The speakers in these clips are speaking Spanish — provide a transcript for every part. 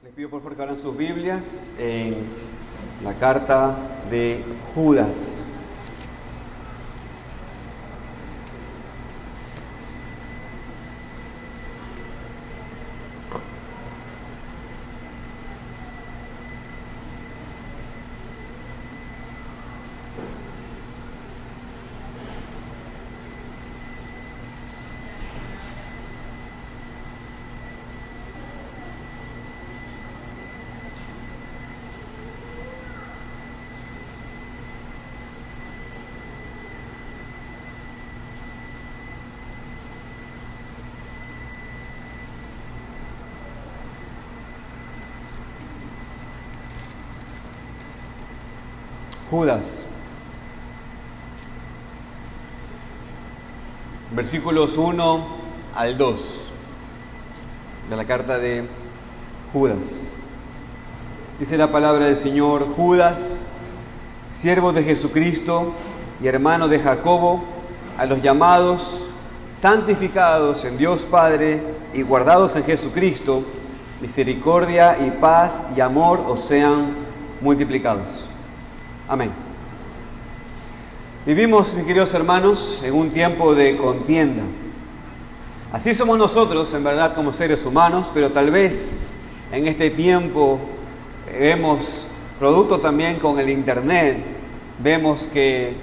Les pido por favor que abran sus Biblias en la carta de Judas. Judas, versículos 1 al 2 de la carta de Judas. Dice la palabra del Señor: Judas, siervo de Jesucristo y hermano de Jacobo, a los llamados, santificados en Dios Padre y guardados en Jesucristo, misericordia y paz y amor os sean multiplicados. Amén. Vivimos, mis queridos hermanos, en un tiempo de contienda. Así somos nosotros, en verdad, como seres humanos, pero tal vez en este tiempo vemos, producto también con el internet, vemos que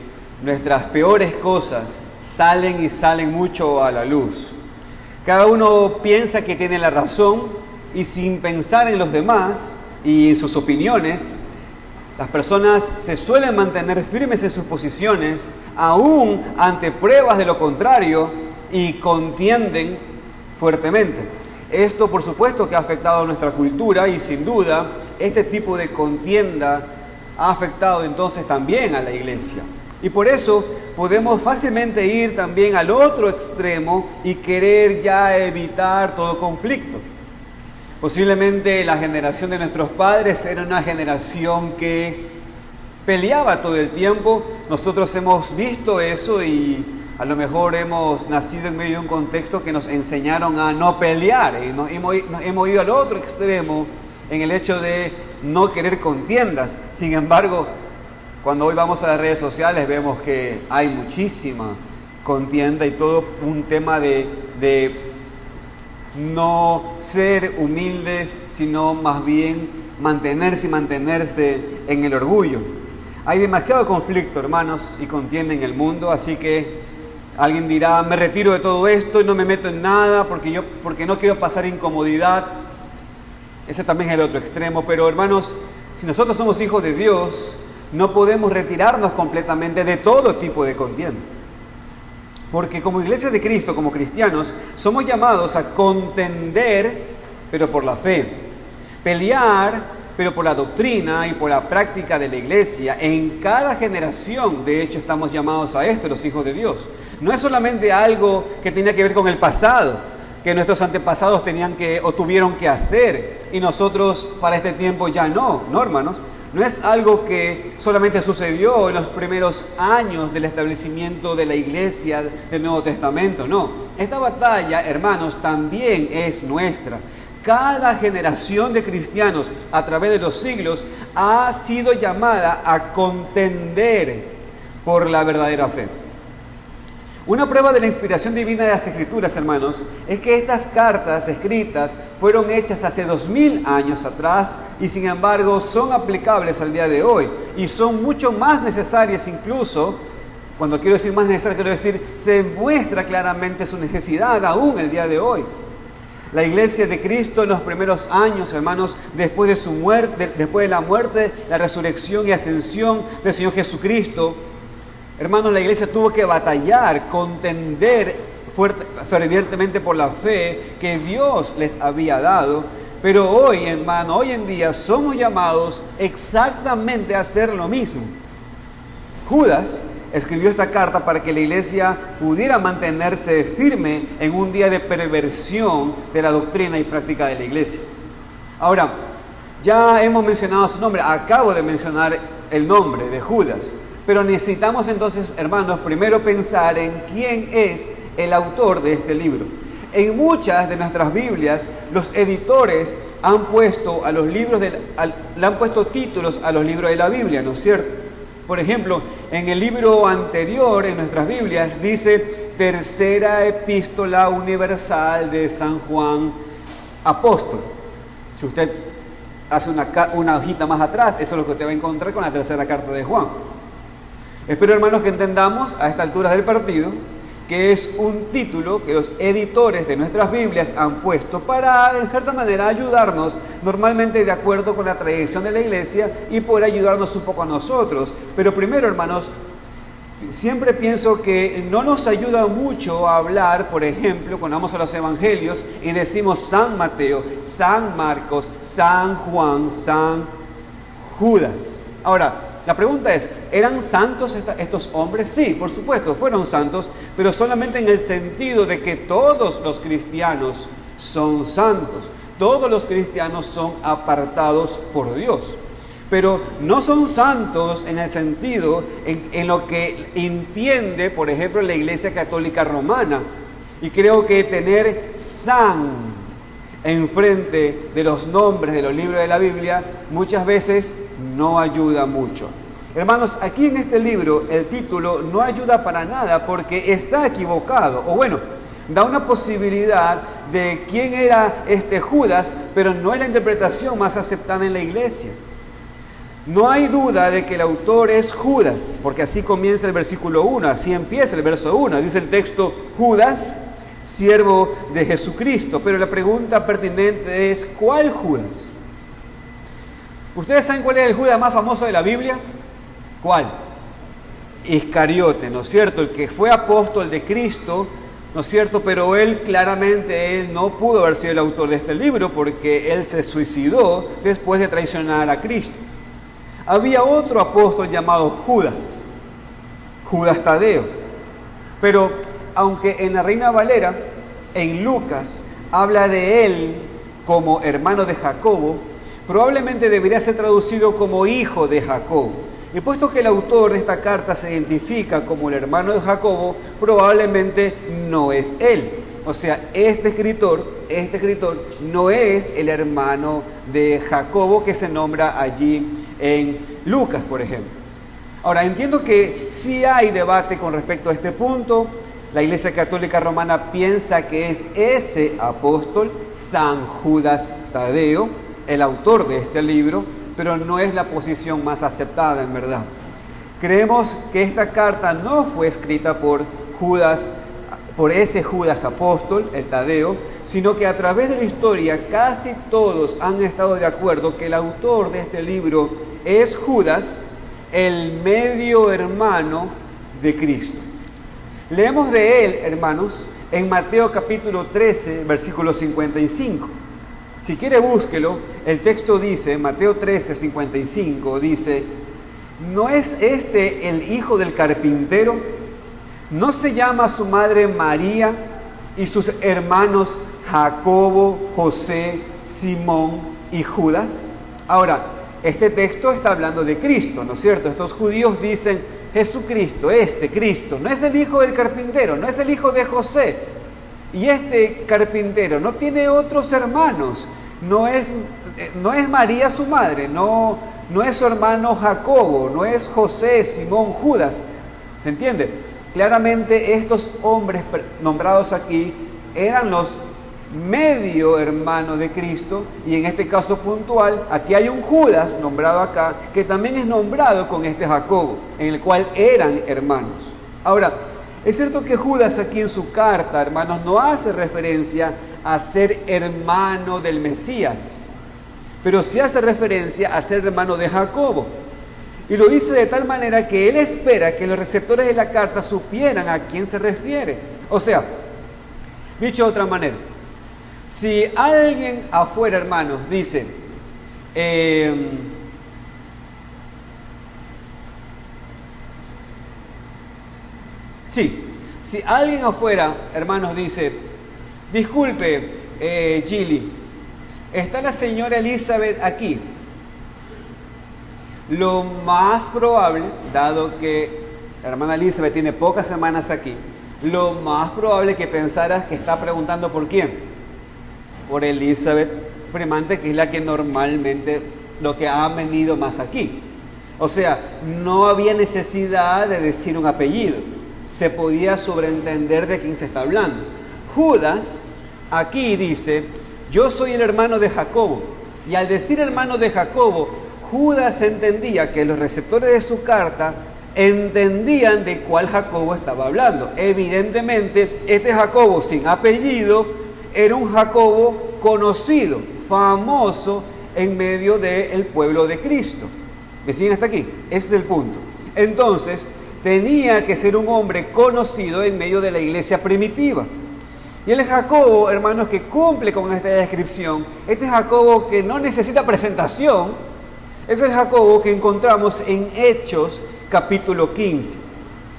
nuestras peores cosas salen mucho a la luz. Cada uno piensa que tiene la razón y sin pensar en los demás y en sus opiniones, las personas se suelen mantener firmes en sus posiciones, aún ante pruebas de lo contrario, y contienden fuertemente. Esto, por supuesto, que ha afectado a nuestra cultura y, sin duda, este tipo de contienda ha afectado entonces también a la iglesia. Y por eso podemos fácilmente ir también al otro extremo y querer ya evitar todo conflicto. Posiblemente la generación de nuestros padres era una generación que peleaba todo el tiempo. Nosotros hemos visto eso y a lo mejor hemos nacido en medio de un contexto que nos enseñaron a no pelear. Y hemos ido al otro extremo en el hecho de no querer contiendas. Sin embargo, cuando hoy vamos a las redes sociales vemos que hay muchísima contienda y todo un tema de no ser humildes, sino más bien mantenerse en el orgullo. Hay demasiado conflicto, hermanos, y contienda en el mundo, así que alguien dirá: me retiro de todo esto y no me meto en nada porque no quiero pasar incomodidad. Ese también es el otro extremo. Pero, hermanos, si nosotros somos hijos de Dios, no podemos retirarnos completamente de todo tipo de contienda. Porque como iglesia de Cristo, como cristianos, somos llamados a contender, pero por la fe. Pelear, pero por la doctrina y por la práctica de la iglesia. En cada generación, de hecho, estamos llamados a esto, los hijos de Dios. No es solamente algo que tiene que ver con el pasado, que nuestros antepasados tenían que o tuvieron que hacer, y nosotros para este tiempo ya no, hermanos. No es algo que solamente sucedió en los primeros años del establecimiento de la iglesia del Nuevo Testamento, no. Esta batalla, hermanos, también es nuestra. Cada generación de cristianos a través de los siglos ha sido llamada a contender por la verdadera fe. Una prueba de la inspiración divina de las Escrituras, hermanos, es que estas cartas escritas fueron hechas hace 2000 años atrás y sin embargo son aplicables al día de hoy y son mucho más necesarias incluso. Cuando quiero decir más necesaria, quiero decir, se muestra claramente su necesidad aún el día de hoy. La iglesia de Cristo en los primeros años, hermanos, después de su muerte, después de la muerte, la resurrección y ascensión del Señor Jesucristo, hermanos, la iglesia tuvo que batallar, contender fervientemente por la fe que Dios les había dado. Pero hoy, hermano, hoy en día somos llamados exactamente a hacer lo mismo. Judas escribió esta carta para que la iglesia pudiera mantenerse firme en un día de perversión de la doctrina y práctica de la iglesia. Ahora, ya hemos mencionado su nombre, acabo de mencionar el nombre de Judas. Pero necesitamos entonces, hermanos, primero pensar en quién es el autor de este libro. En muchas de nuestras Biblias, los editores han puesto a los libros le han puesto títulos a los libros de la Biblia, ¿no es cierto? Por ejemplo, en el libro anterior, en nuestras Biblias, dice Tercera Epístola Universal de San Juan Apóstol. Si usted hace una hojita más atrás, eso es lo que usted va a encontrar con la tercera carta de Juan. Espero, hermanos, que entendamos a esta altura del partido que es un título que los editores de nuestras Biblias han puesto para, en cierta manera, ayudarnos, normalmente de acuerdo con la tradición de la iglesia, y poder ayudarnos un poco a nosotros. Pero primero, hermanos, siempre pienso que no nos ayuda mucho a hablar, por ejemplo, cuando vamos a los evangelios y decimos San Mateo, San Marcos, San Juan, San Judas. Ahora, la pregunta es, ¿eran santos estos hombres? Sí, por supuesto, fueron santos, pero solamente en el sentido de que todos los cristianos son santos. Todos los cristianos son apartados por Dios. Pero no son santos en el sentido, en lo que entiende, por ejemplo, la Iglesia Católica Romana. Y creo que tener san enfrente de los nombres de los libros de la Biblia muchas veces no ayuda mucho. Hermanos, aquí en este libro el título no ayuda para nada porque está equivocado, o bueno, da una posibilidad de quién era este Judas, pero no es la interpretación más aceptada en la iglesia. No hay duda de que el autor es Judas, porque así comienza el versículo 1, así empieza el verso 1, dice el texto, Judas, siervo de Jesucristo. Pero la pregunta pertinente es, ¿cuál Judas? ¿Ustedes saben cuál es el Judas más famoso de la Biblia? ¿Cuál? Iscariote, ¿no es cierto? El que fue apóstol de Cristo, ¿no es cierto? Pero él no pudo haber sido el autor de este libro porque él se suicidó después de traicionar a Cristo. Había otro apóstol llamado Judas, Judas Tadeo. Pero aunque en la Reina Valera, en Lucas, habla de él como hermano de Jacobo, probablemente debería ser traducido como hijo de Jacobo. Y puesto que el autor de esta carta se identifica como el hermano de Jacobo, probablemente no es él. O sea, este escritor no es el hermano de Jacobo que se nombra allí en Lucas, por ejemplo. Ahora, entiendo que sí hay debate con respecto a este punto. La Iglesia Católica Romana piensa que es ese apóstol, San Judas Tadeo, el autor de este libro, pero no es la posición más aceptada en verdad. Creemos que esta carta no fue escrita por ese Judas apóstol, el Tadeo, sino que a través de la historia casi todos han estado de acuerdo que el autor de este libro es Judas, el medio hermano de Cristo. Leemos de él, hermanos, en Mateo capítulo 13, versículo 55. Si quiere, búsquelo. El texto dice, Mateo 13, 55, dice, ¿no es este el hijo del carpintero? ¿No se llama su madre María y sus hermanos Jacobo, José, Simón y Judas? Ahora, este texto está hablando de Cristo, ¿no es cierto? Estos judíos dicen, Jesucristo, Cristo, no es el hijo del carpintero, no es el hijo de José. Y este carpintero no tiene otros hermanos, no es María su madre, no es su hermano Jacobo, no es José, Simón, Judas. ¿Se entiende? Claramente estos hombres nombrados aquí eran los medio hermanos de Cristo, y en este caso puntual, aquí hay un Judas nombrado acá, que también es nombrado con este Jacobo, en el cual eran hermanos. Ahora, es cierto que Judas aquí en su carta, hermanos, no hace referencia a ser hermano del Mesías, pero sí hace referencia a ser hermano de Jacobo. Y lo dice de tal manera que él espera que los receptores de la carta supieran a quién se refiere. O sea, dicho de otra manera, si alguien afuera, hermanos, dice, si alguien afuera, hermanos, dice, disculpe, Gilly, ¿está la señora Elizabeth aquí? Lo más probable, dado que la hermana Elizabeth tiene pocas semanas aquí, lo más probable que pensaras que está preguntando por quién. Por Elizabeth primante, que es la que normalmente, lo que ha venido más aquí. O sea, no había necesidad de decir un apellido. Se podía sobreentender de quién se está hablando. Judas, aquí dice, yo soy el hermano de Jacobo. Y al decir hermano de Jacobo, Judas entendía que los receptores de su carta entendían de cuál Jacobo estaba hablando. Evidentemente, este Jacobo sin apellido era un Jacobo conocido, famoso en medio del pueblo de Cristo. ¿Me siguen hasta aquí? Ese es el punto. Entonces, tenía que ser un hombre conocido en medio de la iglesia primitiva. Y el Jacobo, hermanos, que cumple con esta descripción, este Jacobo que no necesita presentación, es el Jacobo que encontramos en Hechos capítulo 15.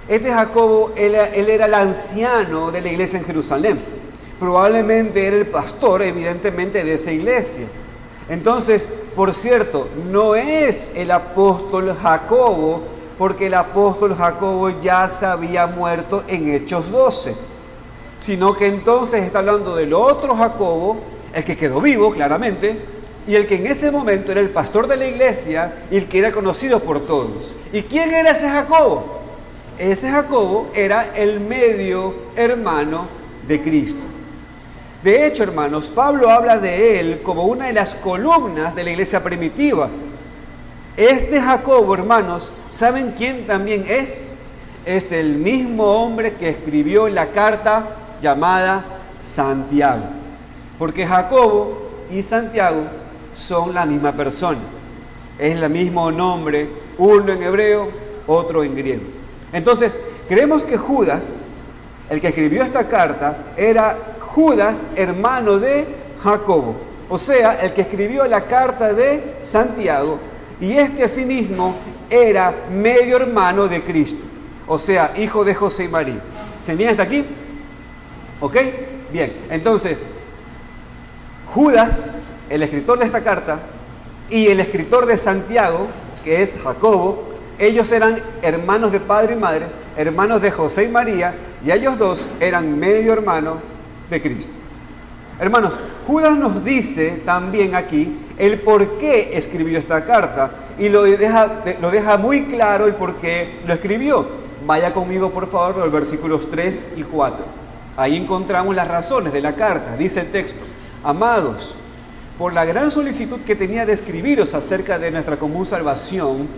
Este Jacobo, él era el anciano de la iglesia en Jerusalén. Probablemente era el pastor, evidentemente, de esa iglesia. Entonces, por cierto, no es el apóstol Jacobo, porque el apóstol Jacobo ya se había muerto en Hechos 12, sino que entonces está hablando del otro Jacobo, el que quedó vivo, claramente, y el que en ese momento era el pastor de la iglesia y el que era conocido por todos. ¿Y quién era ese Jacobo? Ese Jacobo era el medio hermano de Cristo. De hecho, hermanos, Pablo habla de él como una de las columnas de la iglesia primitiva. Este Jacobo, hermanos, ¿saben quién también es? Es el mismo hombre que escribió la carta llamada Santiago. Porque Jacobo y Santiago son la misma persona. Es el mismo nombre, uno en hebreo, otro en griego. Entonces, creemos que Judas, el que escribió esta carta, era Judas, hermano de Jacobo, o sea, el que escribió la carta de Santiago, y este asimismo era medio hermano de Cristo, o sea, hijo de José y María. ¿Se entiende hasta aquí? ¿Ok? Bien, entonces, Judas, el escritor de esta carta, y el escritor de Santiago, que es Jacobo, ellos eran hermanos de padre y madre, hermanos de José y María, y ellos dos eran medio hermanos de Cristo. Hermanos, Judas nos dice también aquí el por qué escribió esta carta y lo deja muy claro el por qué lo escribió. Vaya conmigo por favor a los versículos 3 y 4. Ahí encontramos las razones de la carta. Dice el texto: amados, por la gran solicitud que tenía de escribiros acerca de nuestra común salvación,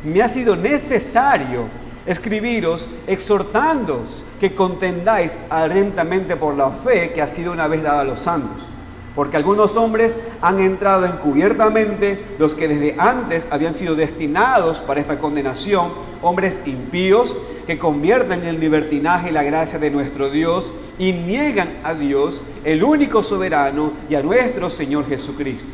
me ha sido necesario escribiros exhortándoos que contendáis ardientemente por la fe que ha sido una vez dada a los santos. Porque algunos hombres han entrado encubiertamente, los que desde antes habían sido destinados para esta condenación, hombres impíos que convierten en libertinaje la gracia de nuestro Dios y niegan a Dios, el único soberano, y a nuestro Señor Jesucristo.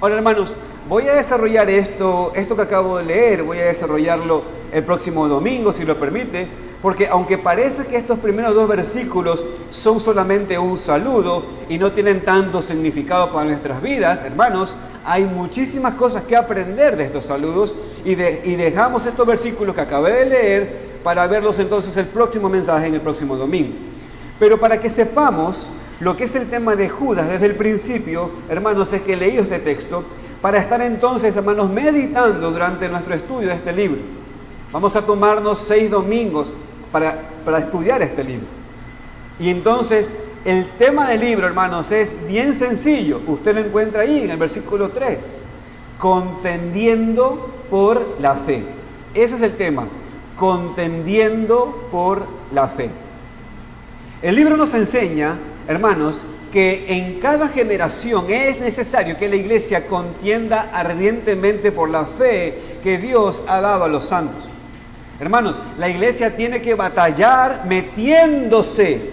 Ahora, hermanos, voy a desarrollar esto que acabo de leer, voy a desarrollarlo el próximo domingo, si lo permite, porque aunque parece que estos primeros dos versículos son solamente un saludo y no tienen tanto significado para nuestras vidas, hermanos, hay muchísimas cosas que aprender de estos saludos y dejamos estos versículos que acabé de leer para verlos entonces el próximo mensaje en el próximo domingo. Pero para que sepamos lo que es el tema de Judas desde el principio, hermanos, es que he leído este texto para estar entonces, hermanos, meditando durante nuestro estudio de este libro. Vamos a tomarnos 6 domingos para estudiar este libro. Y entonces, el tema del libro, hermanos, es bien sencillo. Usted lo encuentra ahí en el versículo 3. Contendiendo por la fe. Ese es el tema. Contendiendo por la fe. El libro nos enseña, hermanos, que en cada generación es necesario que la iglesia contienda ardientemente por la fe que Dios ha dado a los santos. Hermanos, la iglesia tiene que batallar metiéndose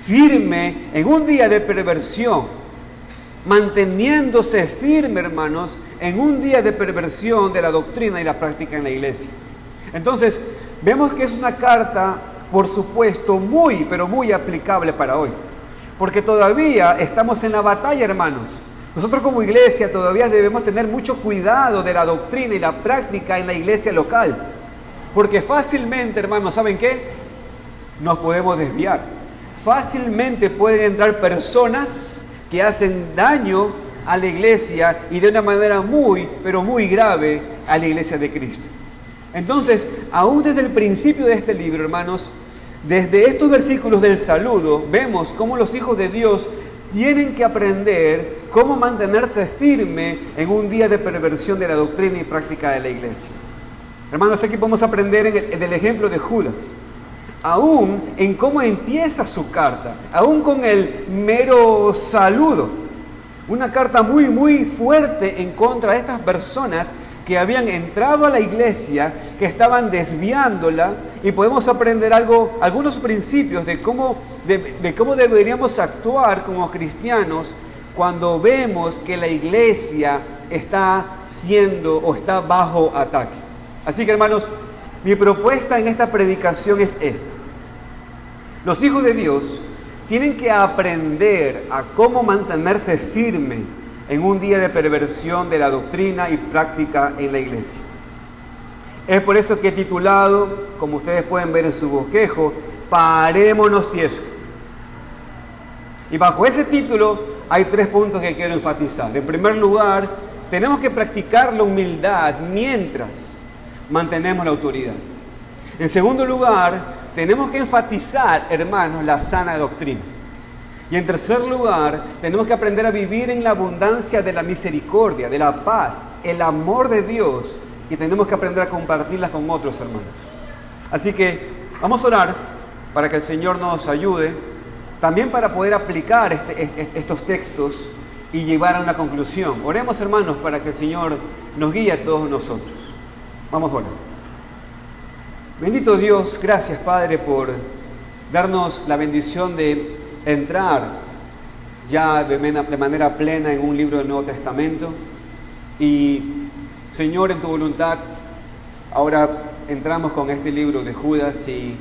firme en un día de perversión, manteniéndose firme, hermanos, en un día de perversión de la doctrina y la práctica en la iglesia. Entonces, vemos que es una carta, por supuesto, pero muy aplicable para hoy. Porque todavía estamos en la batalla, hermanos. Nosotros como iglesia todavía debemos tener mucho cuidado de la doctrina y la práctica en la iglesia local. Porque fácilmente, hermanos, ¿saben qué? Nos podemos desviar. Fácilmente pueden entrar personas que hacen daño a la iglesia y de una manera muy, pero muy grave a la iglesia de Cristo. Entonces, aún desde el principio de este libro, hermanos, desde estos versículos del saludo, vemos cómo los hijos de Dios tienen que aprender cómo mantenerse firme en un día de perversión de la doctrina y práctica de la iglesia. Hermanos, aquí podemos aprender del ejemplo de Judas, aún en cómo empieza su carta, aún con el mero saludo. Una carta muy, muy fuerte en contra de estas personas que habían entrado a la iglesia, que estaban desviándola, y podemos aprender algunos principios de cómo deberíamos actuar como cristianos cuando vemos que la iglesia está siendo o está bajo ataque. Así que, hermanos, mi propuesta en esta predicación es esta. Los hijos de Dios tienen que aprender a cómo mantenerse firme en un día de perversión de la doctrina y práctica en la iglesia. Es por eso que he titulado, como ustedes pueden ver en su bosquejo, Parémonos tiesos. Y bajo ese título hay 3 puntos que quiero enfatizar. En primer lugar, tenemos que practicar la humildad mientras mantenemos la autoridad. En segundo lugar, tenemos que enfatizar, hermanos, la sana doctrina. Y en tercer lugar, tenemos que aprender a vivir en la abundancia de la misericordia, de la paz, el amor de Dios, y tenemos que aprender a compartirlas con otros hermanos. Así que vamos a orar para que el Señor nos ayude, también para poder aplicar estos textos y llevar a una conclusión. Oremos, hermanos, para que el Señor nos guíe a todos nosotros. Vamos a orar. Bendito Dios, gracias, Padre, por darnos la bendición de entrar ya de manera plena en un libro del Nuevo Testamento. Y, Señor, en tu voluntad, ahora entramos con este libro de Judas y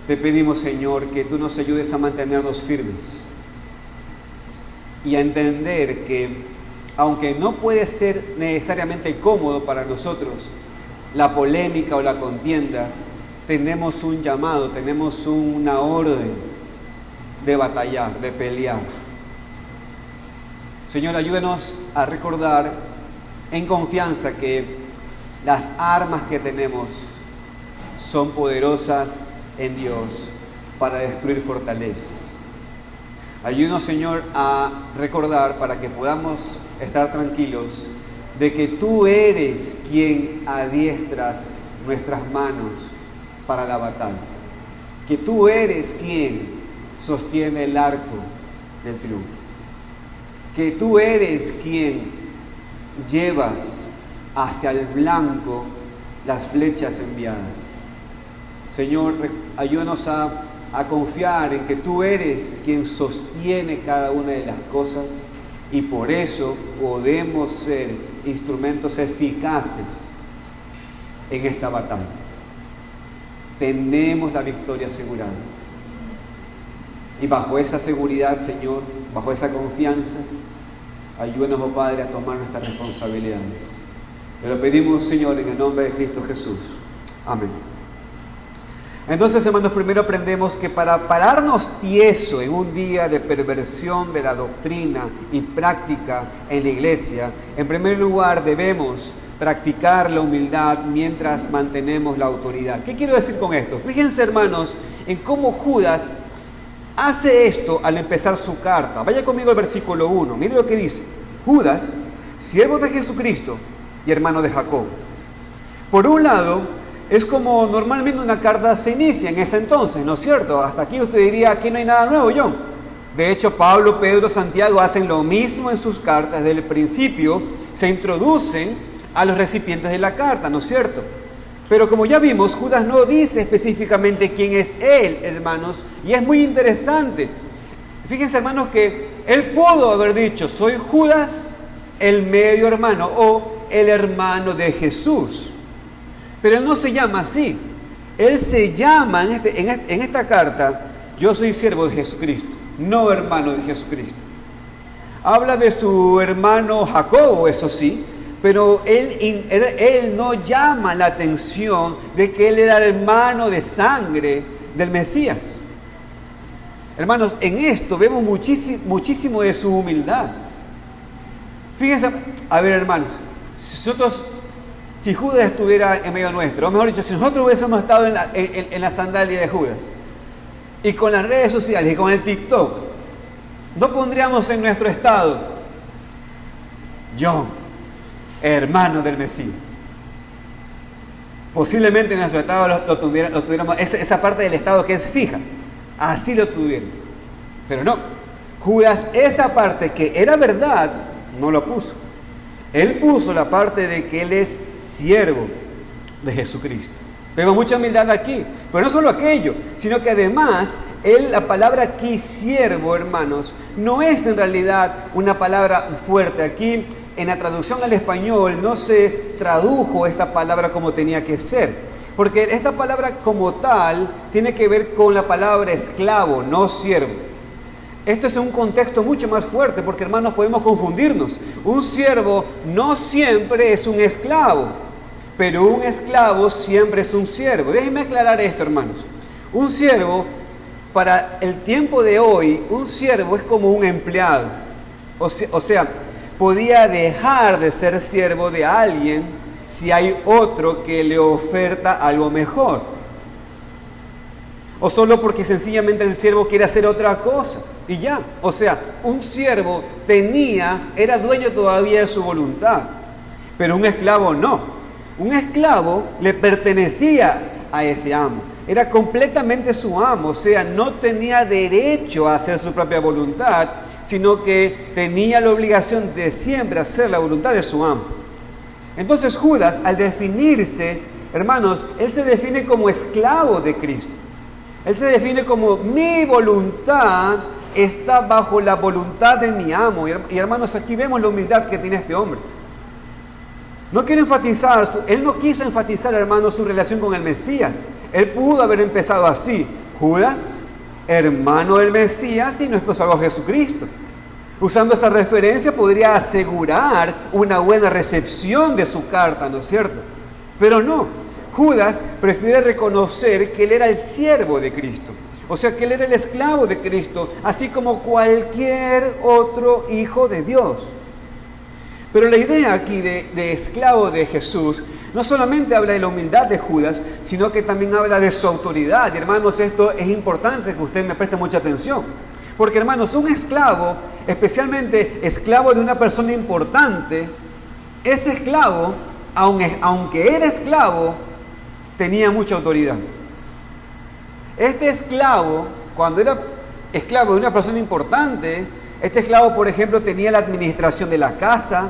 te pedimos, Señor, que tú nos ayudes a mantenernos firmes y a entender que, aunque no puede ser necesariamente cómodo para nosotros la polémica o la contienda, tenemos un llamado, tenemos una orden de batallar, de pelear. Señor, ayúdenos a recordar en confianza que las armas que tenemos son poderosas en Dios para destruir fortalezas. Ayúdanos, Señor, a recordar para que podamos estar tranquilos de que tú eres quien adiestras nuestras manos para la batalla, que tú eres quien sostiene el arco del triunfo, que tú eres quien llevas hacia el blanco las flechas enviadas. Señor, ayúdanos a confiar en que tú eres quien sostiene cada una de las cosas y por eso podemos ser instrumentos eficaces en esta batalla. Tenemos la victoria asegurada. Y bajo esa seguridad, Señor, bajo esa confianza, ayúdanos, oh Padre, a tomar nuestras responsabilidades. Te lo pedimos, Señor, en el nombre de Cristo Jesús. Amén. Entonces, hermanos, primero aprendemos que para pararnos tieso en un día de perversión de la doctrina y práctica en la iglesia, en primer lugar debemos practicar la humildad mientras mantenemos la autoridad. ¿Qué quiero decir con esto? Fíjense, hermanos, en cómo Judas hace esto al empezar su carta. Vaya conmigo al versículo 1. Mire lo que dice. Judas, siervo de Jesucristo y hermano de Jacob. Por un lado, es como normalmente una carta se inicia en ese entonces, ¿no es cierto? Hasta aquí usted diría, aquí no hay nada nuevo, John. De hecho, Pablo, Pedro, Santiago hacen lo mismo en sus cartas. Desde el principio se introducen a los recipientes de la carta, ¿no es cierto? Pero como ya vimos, Judas no dice específicamente quién es él, hermanos, y es muy interesante. Fíjense, hermanos, que él pudo haber dicho, soy Judas, el medio hermano, o el hermano de Jesús. Pero él no se llama así. Él se llama en esta carta, yo soy siervo de Jesucristo, no hermano de Jesucristo. Habla de su hermano Jacobo, eso sí, pero él no llama la atención de que él era hermano de sangre del Mesías. Hermanos, en esto vemos muchísimo de su humildad. Fíjense, a ver, hermanos, si Judas estuviera en medio nuestro, o mejor dicho, si nosotros hubiésemos estado en la sandalia de Judas, y con las redes sociales y con el TikTok, no pondríamos en nuestro estado: John, hermano del Mesías. Posiblemente en nuestro estado lo tuviéramos, esa parte del estado que es fija, así lo tuvieron. Pero no, Judas, esa parte que era verdad, no lo puso. Él puso la parte de que él es siervo de Jesucristo. Vemos mucha humildad aquí, pero no solo aquello, sino que además, la palabra aquí, siervo, hermanos, no es en realidad una palabra fuerte. Aquí, en la traducción al español, no se tradujo esta palabra como tenía que ser, porque esta palabra como tal tiene que ver con la palabra esclavo, no siervo. Esto es un contexto mucho más fuerte, porque, hermanos, podemos confundirnos. Un siervo no siempre es un esclavo, pero un esclavo siempre es un siervo. Déjenme aclarar esto, hermanos. Un siervo, para el tiempo de hoy, un siervo es como un empleado. O sea, podía dejar de ser siervo de alguien si hay otro que le oferta algo mejor. O solo porque sencillamente el siervo quiere hacer otra cosa y ya. O sea, un siervo era dueño todavía de su voluntad, pero un esclavo no. Un esclavo le pertenecía a ese amo, era completamente su amo, o sea, no tenía derecho a hacer su propia voluntad, sino que tenía la obligación de siempre hacer la voluntad de su amo. Entonces Judas, al definirse, hermanos, él se define como esclavo de Cristo. Él se define como: mi voluntad está bajo la voluntad de mi amo. Y hermanos, aquí vemos la humildad que tiene este hombre. Él no quiso enfatizar, hermanos, su relación con el Mesías. Él pudo haber empezado así: Judas, hermano del Mesías y nuestro Salvador Jesucristo. Usando esa referencia podría asegurar una buena recepción de su carta, ¿no es cierto? Pero no. Judas prefiere reconocer que él era el siervo de Cristo, o sea, que él era el esclavo de Cristo, así como cualquier otro hijo de Dios. Pero la idea aquí de esclavo de Jesús no solamente habla de la humildad de Judas, sino que también habla de su autoridad. Y, hermanos, esto es importante que usted me preste mucha atención, porque, hermanos, un esclavo, especialmente esclavo de una persona importante, ese esclavo, aunque era esclavo, tenía mucha autoridad. Este esclavo, cuando era esclavo de una persona importante, este esclavo, por ejemplo, tenía la administración de la casa,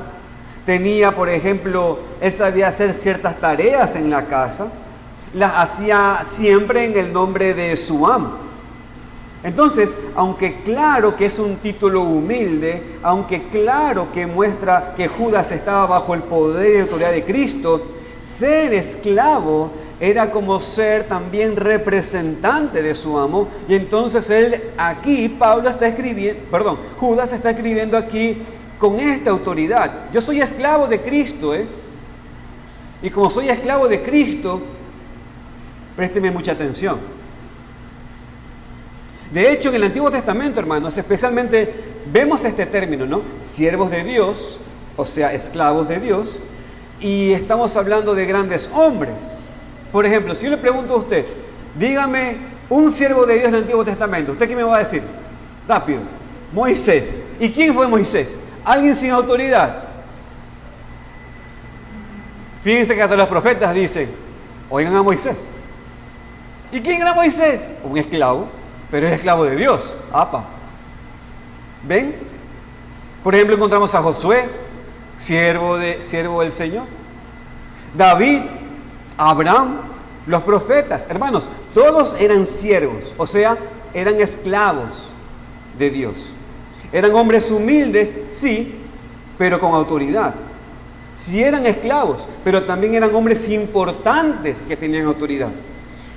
por ejemplo, él sabía hacer ciertas tareas en la casa, las hacía siempre en el nombre de su amo. Entonces, aunque claro que es un título humilde, aunque claro que muestra que Judas estaba bajo el poder y autoridad de Cristo, ser esclavo era como ser también representante de su amo. Y entonces Judas está escribiendo aquí con esta autoridad: yo soy esclavo de Cristo, y como soy esclavo de Cristo, présteme mucha atención. De hecho, en el Antiguo Testamento, hermanos, especialmente vemos este término, ¿no? Siervos de Dios, o sea, esclavos de Dios, y estamos hablando de grandes hombres. Por ejemplo, si yo le pregunto a usted, dígame un siervo de Dios en el Antiguo Testamento, ¿usted qué me va a decir? Rápido. Moisés. ¿Y quién fue Moisés? Alguien sin autoridad. Fíjense que hasta los profetas dicen: oigan a Moisés. ¿Y quién era Moisés? Un esclavo, pero es esclavo de Dios. ¡Apa! ¿Ven? Por ejemplo, encontramos a Josué, siervo del Señor. David, Abraham, los profetas. Hermanos, todos eran siervos, o sea, eran esclavos de Dios. Eran hombres humildes, sí, pero con autoridad. Sí eran esclavos, pero también eran hombres importantes que tenían autoridad.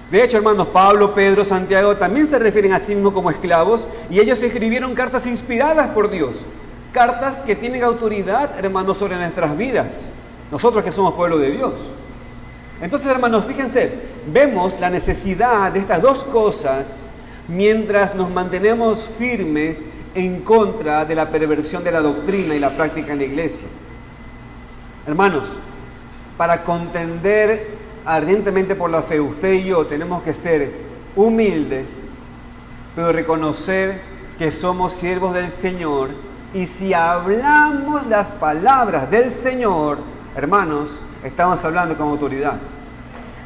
De hecho, hermanos, Pablo, Pedro, Santiago también se refieren a sí mismos como esclavos, y ellos escribieron cartas inspiradas por Dios. Cartas que tienen autoridad, hermanos, sobre nuestras vidas. Nosotros que somos pueblo de Dios. Entonces, hermanos, fíjense, vemos la necesidad de estas dos cosas mientras nos mantenemos firmes en contra de la perversión de la doctrina y la práctica en la iglesia. Hermanos, para contender ardientemente por la fe, usted y yo tenemos que ser humildes, pero reconocer que somos siervos del Señor, y si hablamos las palabras del Señor, hermanos, estamos hablando con autoridad.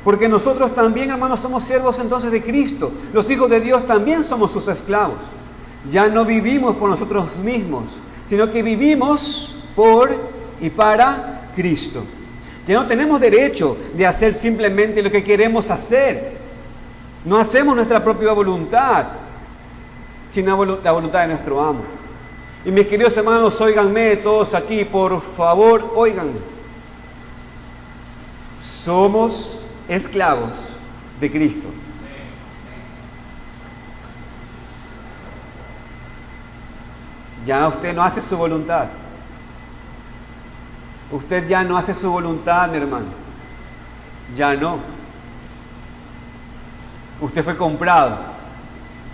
Porque nosotros también, hermanos, somos siervos entonces de Cristo. Los hijos de Dios también somos sus esclavos. Ya no vivimos por nosotros mismos, sino que vivimos por y para Cristo. Ya no tenemos derecho de hacer simplemente lo que queremos hacer. No hacemos nuestra propia voluntad, sino la voluntad de nuestro amo. Y mis queridos hermanos, óiganme todos aquí, por favor, óiganme. Somos esclavos de Cristo. Ya usted no hace su voluntad. Usted ya no hace su voluntad, mi hermano. Ya no. Usted fue comprado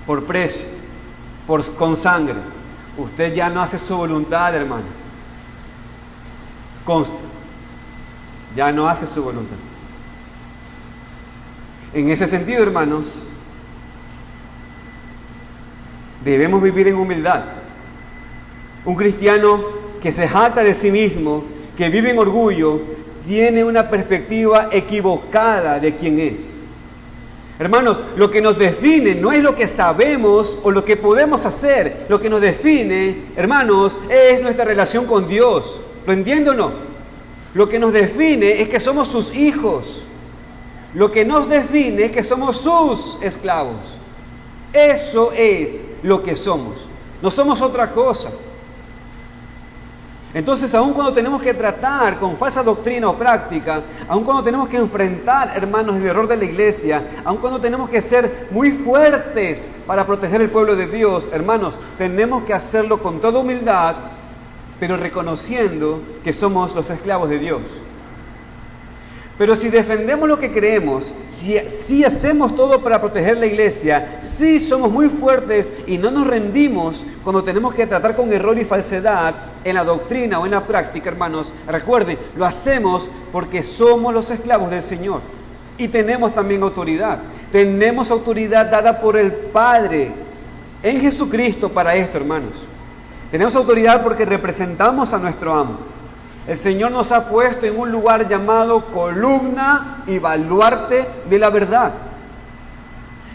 por precio, con sangre. Usted ya no hace su voluntad, hermano. Conste. Ya no hace su voluntad. En ese sentido, hermanos, debemos vivir en humildad. Un cristiano que se jacta de sí mismo, que vive en orgullo, tiene una perspectiva equivocada de quién es. Hermanos, lo que nos define no es lo que sabemos o lo que podemos hacer. Lo que nos define, hermanos, es nuestra relación con Dios. ¿Lo entiende o no? Lo que nos define es que somos sus hijos. Lo que nos define es que somos sus esclavos. Eso es lo que somos. No somos otra cosa. Entonces, aun cuando tenemos que tratar con falsa doctrina o práctica, aun cuando tenemos que enfrentar, hermanos, el error de la iglesia, aun cuando tenemos que ser muy fuertes para proteger el pueblo de Dios, hermanos, tenemos que hacerlo con toda humildad, pero reconociendo que somos los esclavos de Dios. Pero si defendemos lo que creemos, si hacemos todo para proteger la iglesia, si somos muy fuertes y no nos rendimos cuando tenemos que tratar con error y falsedad en la doctrina o en la práctica, hermanos, recuerden, lo hacemos porque somos los esclavos del Señor y tenemos también autoridad. Tenemos autoridad dada por el Padre en Jesucristo para esto, hermanos. Tenemos autoridad porque representamos a nuestro amo. El Señor nos ha puesto en un lugar llamado columna y baluarte de la verdad.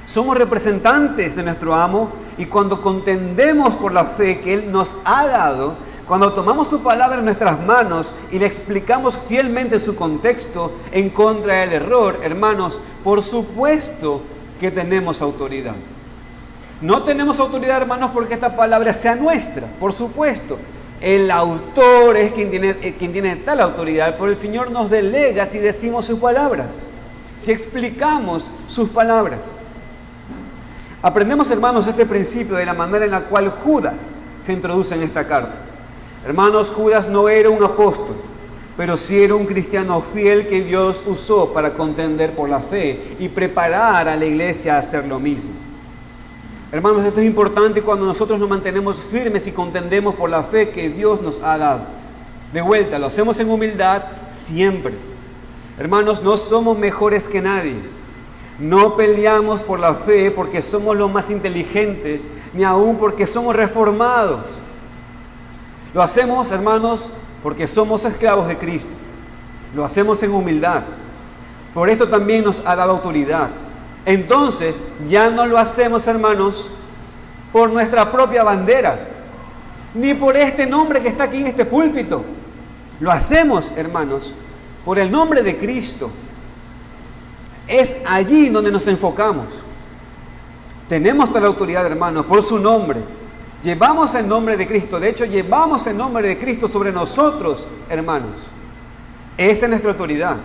Somos representantes de nuestro amo y cuando contendemos por la fe que Él nos ha dado, cuando tomamos su palabra en nuestras manos y le explicamos fielmente su contexto en contra del error, hermanos, por supuesto que tenemos autoridad. No tenemos autoridad, hermanos, porque esta palabra sea nuestra, por supuesto. El autor es quien tiene tal autoridad, pero el Señor nos delega si decimos sus palabras, si explicamos sus palabras. Aprendemos, hermanos, este principio de la manera en la cual Judas se introduce en esta carta. Hermanos, Judas no era un apóstol, pero sí era un cristiano fiel que Dios usó para contender por la fe y preparar a la iglesia a hacer lo mismo. Hermanos, esto es importante cuando nosotros nos mantenemos firmes y contendemos por la fe que Dios nos ha dado. De vuelta, lo hacemos en humildad siempre. Hermanos, no somos mejores que nadie. No peleamos por la fe porque somos los más inteligentes, ni aún porque somos reformados. Lo hacemos, hermanos, porque somos esclavos de Cristo. Lo hacemos en humildad. Por esto también nos ha dado autoridad. Entonces, ya no lo hacemos, hermanos, por nuestra propia bandera, ni por este nombre que está aquí en este púlpito. Lo hacemos, hermanos, por el nombre de Cristo. Es allí donde nos enfocamos. Tenemos toda la autoridad, hermanos, por su nombre. Llevamos el nombre de Cristo. De hecho, llevamos el nombre de Cristo sobre nosotros, hermanos. Esa es nuestra autoridad.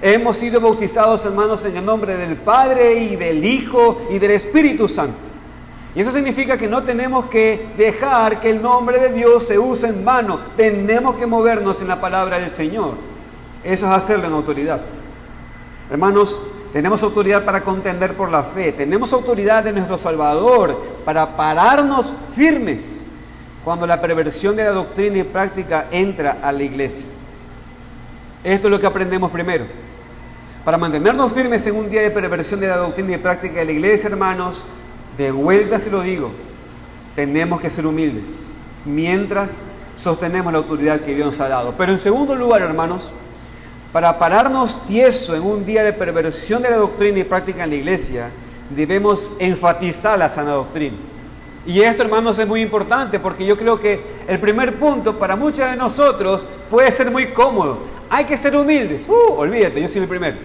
Hemos sido bautizados, hermanos, en el nombre del Padre y del Hijo y del Espíritu Santo. Y eso significa que no tenemos que dejar que el nombre de Dios se use en vano. Tenemos que movernos en la palabra del Señor. Eso es hacerlo en autoridad. Hermanos, tenemos autoridad para contender por la fe, tenemos autoridad de nuestro Salvador para pararnos firmes cuando la perversión de la doctrina y práctica entra a la iglesia. Esto es lo que aprendemos primero. Para mantenernos firmes en un día de perversión de la doctrina y práctica de la iglesia, hermanos, de vuelta se lo digo, tenemos que ser humildes mientras sostenemos la autoridad que Dios nos ha dado. Pero en segundo lugar, hermanos, para pararnos tieso en un día de perversión de la doctrina y práctica en la iglesia, debemos enfatizar la sana doctrina. Y esto, hermanos, es muy importante porque yo creo que el primer punto para muchos de nosotros puede ser muy cómodo. Hay que ser humildes. Olvídate, yo soy el primero.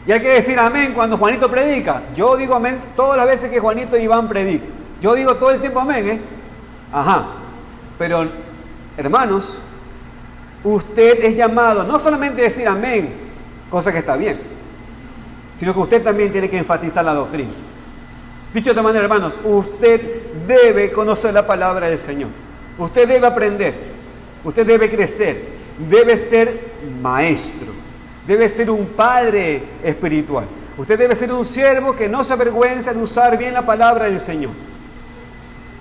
Y hay que decir amén cuando Juanito predica. Yo digo amén todas las veces que Juanito y Iván predican. Yo digo todo el tiempo amén, Pero, hermanos, usted es llamado no solamente a decir amén, cosa que está bien, sino que usted también tiene que enfatizar la doctrina. Dicho de otra manera, hermanos, usted debe conocer la palabra del Señor. Usted debe aprender, usted debe crecer, debe ser maestro, debe ser un padre espiritual. Usted debe ser un siervo que no se avergüenza de usar bien la palabra del Señor.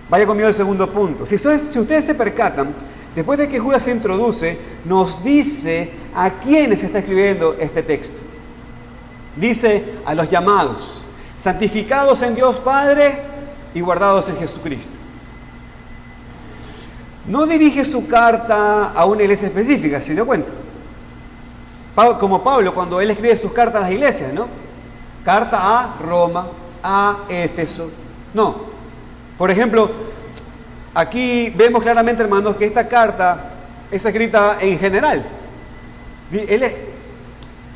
Vaya conmigo al segundo punto. Si ustedes se percatan, después de que Judas se introduce, nos dice a quiénes está escribiendo este texto. Dice a los llamados, santificados en Dios Padre y guardados en Jesucristo. No dirige su carta a una iglesia específica, ¿se dio cuenta? Como Pablo cuando él escribe sus cartas a las iglesias, ¿no? Carta a Roma, a Éfeso. No. Por ejemplo, aquí vemos claramente, hermanos, que esta carta es escrita en general.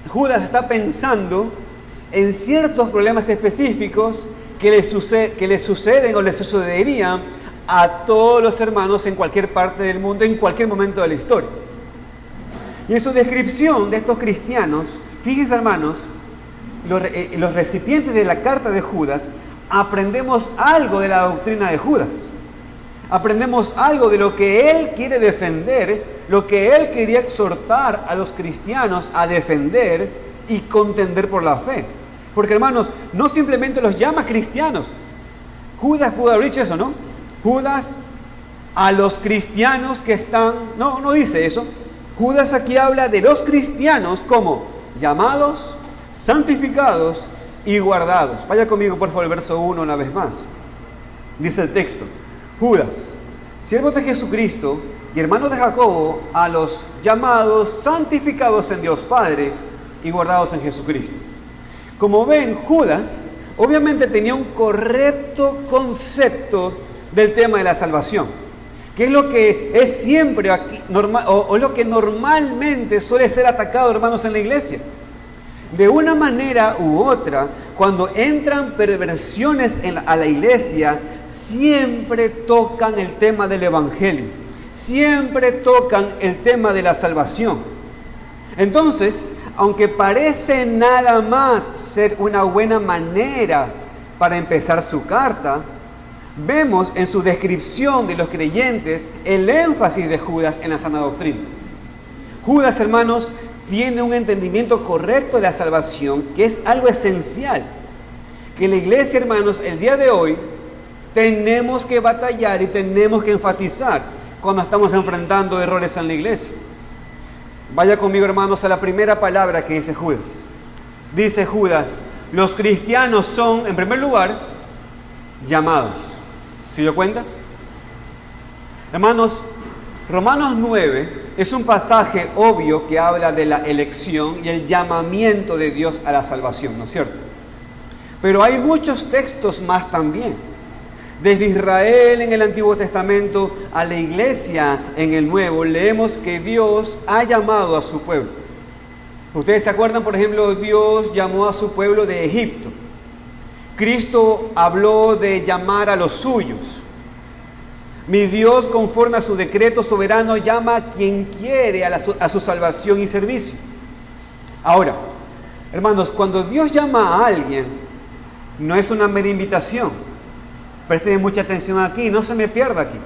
Judas está pensando en ciertos problemas específicos que le suceden o le sucederían a todos los hermanos en cualquier parte del mundo, en cualquier momento de la historia. Y en su descripción de estos cristianos, fíjense, hermanos, los recipientes de la carta de Judas, aprendemos algo de la doctrina de Judas. Aprendemos algo de lo que él quiere defender, lo que él quería exhortar a los cristianos a defender y contender por la fe. Porque, hermanos, no simplemente los llama cristianos. Judas pudo haber dicho eso, ¿no? Judas a los cristianos que están... No dice eso. Judas aquí habla de los cristianos como llamados, santificados y guardados. Vaya conmigo, por favor, el verso 1 una vez más. Dice el texto: Judas, siervo de Jesucristo y hermano de Jacobo, a los llamados, santificados en Dios Padre y guardados en Jesucristo. Como ven, Judas obviamente tenía un correcto concepto del tema de la salvación, que es lo que es siempre aquí, o lo que normalmente suele ser atacado, hermanos, en la iglesia. De una manera u otra, cuando entran perversiones a la iglesia, siempre tocan el tema del evangelio, siempre tocan el tema de la salvación. Entonces, aunque parece nada más ser una buena manera para empezar su carta, vemos en su descripción de los creyentes el énfasis de Judas en la sana doctrina. Judas, hermanos, tiene un entendimiento correcto de la salvación, que es algo esencial, que la iglesia, hermanos, el día de hoy tenemos que batallar y tenemos que enfatizar cuando estamos enfrentando errores en la iglesia. Vaya conmigo, hermanos, a la primera palabra que dice Judas. Dice Judas: los cristianos son, en primer lugar, llamados. ¿Se dio cuenta? Hermanos, Romanos 9 es un pasaje obvio que habla de la elección y el llamamiento de Dios a la salvación, ¿no es cierto? Pero hay muchos textos más también. Desde Israel en el Antiguo Testamento a la iglesia en el Nuevo, leemos que Dios ha llamado a su pueblo. Ustedes se acuerdan, por ejemplo, Dios llamó a su pueblo de Egipto. Cristo habló de llamar a los suyos. Mi Dios, conforme a su decreto soberano, llama a quien quiere a su salvación y servicio. Ahora, hermanos, cuando Dios llama a alguien, no es una mera invitación. Presten mucha atención aquí, no se me pierda aquí.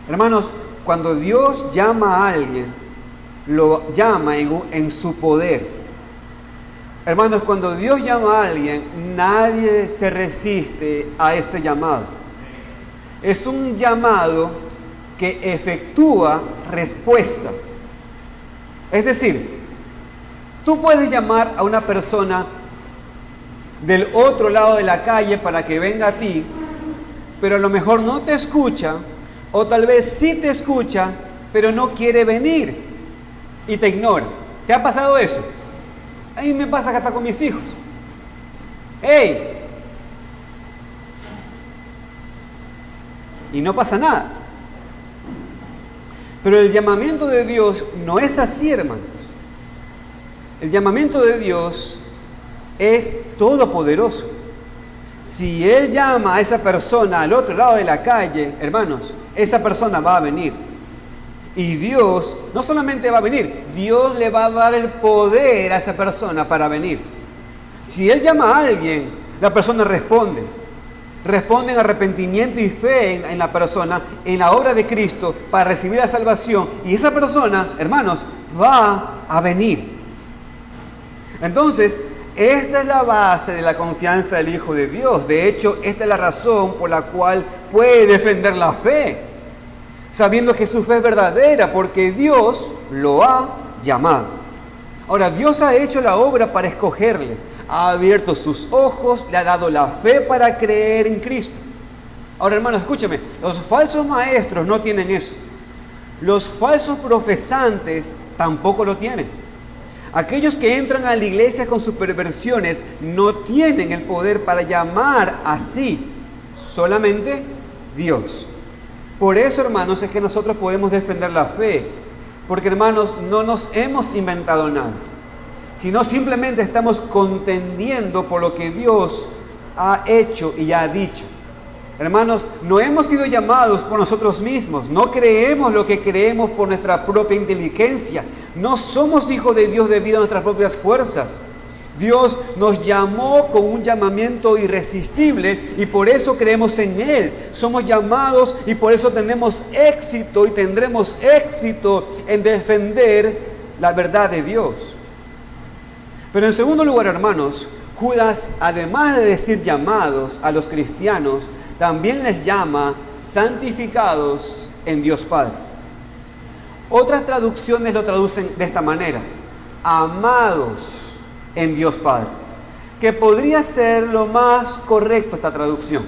Hermanos, cuando Dios llama a alguien, lo llama en su poder. Hermanos, cuando Dios llama a alguien, nadie se resiste a ese llamado. Es un llamado que efectúa respuesta. Es decir, tú puedes llamar a una persona del otro lado de la calle para que venga a ti, pero a lo mejor no te escucha, o tal vez sí te escucha, pero no quiere venir y te ignora. ¿Te ha pasado eso? A mí me pasa que hasta con mis hijos. ¡Hey! Y no pasa nada. Pero el llamamiento de Dios no es así, hermanos. El llamamiento de Dios es todopoderoso. Si Él llama a esa persona al otro lado de la calle, hermanos, esa persona va a venir. Y Dios no solamente va a venir, Dios le va a dar el poder a esa persona para venir. Si Él llama a alguien, la persona responde. Responde en arrepentimiento y fe en la persona, en la obra de Cristo, para recibir la salvación. Y esa persona, hermanos, va a venir. Entonces, esta es la base de la confianza del Hijo de Dios. De hecho, esta es la razón por la cual puede defender la fe, sabiendo que su fe es verdadera, porque Dios lo ha llamado. Ahora, Dios ha hecho la obra para escogerle, ha abierto sus ojos, le ha dado la fe para creer en Cristo. Ahora, hermanos, escúcheme, los falsos maestros no tienen eso. Los falsos profesantes tampoco lo tienen. Aquellos que entran a la iglesia con sus perversiones no tienen el poder para llamar así, solamente Dios. Por eso, hermanos, es que nosotros podemos defender la fe, porque, hermanos, no nos hemos inventado nada, sino simplemente estamos contendiendo por lo que Dios ha hecho y ha dicho. Hermanos, no hemos sido llamados por nosotros mismos, no creemos lo que creemos por nuestra propia inteligencia, no somos hijos de Dios debido a nuestras propias fuerzas. Dios nos llamó con un llamamiento irresistible y por eso creemos en Él. Somos llamados y por eso tenemos éxito y tendremos éxito en defender la verdad de Dios. Pero en segundo lugar, hermanos, Judas, además de decir llamados a los cristianos, también les llama santificados en Dios Padre. Otras traducciones lo traducen de esta manera: amados en Dios Padre, que podría ser lo más correcto esta traducción.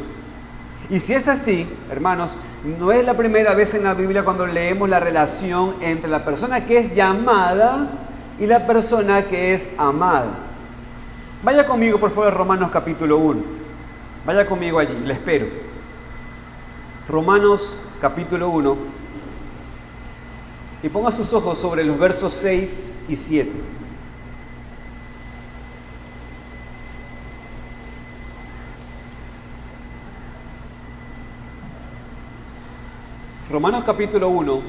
Y si es así, hermanos, no es la primera vez en la Biblia cuando leemos la relación entre la persona que es llamada y la persona que es amada. Vaya conmigo, por favor, a Romanos capítulo 1. Vaya conmigo allí, le espero. Romanos capítulo 1. Y ponga sus ojos sobre los versos 6 y 7. Romanos capítulo 1,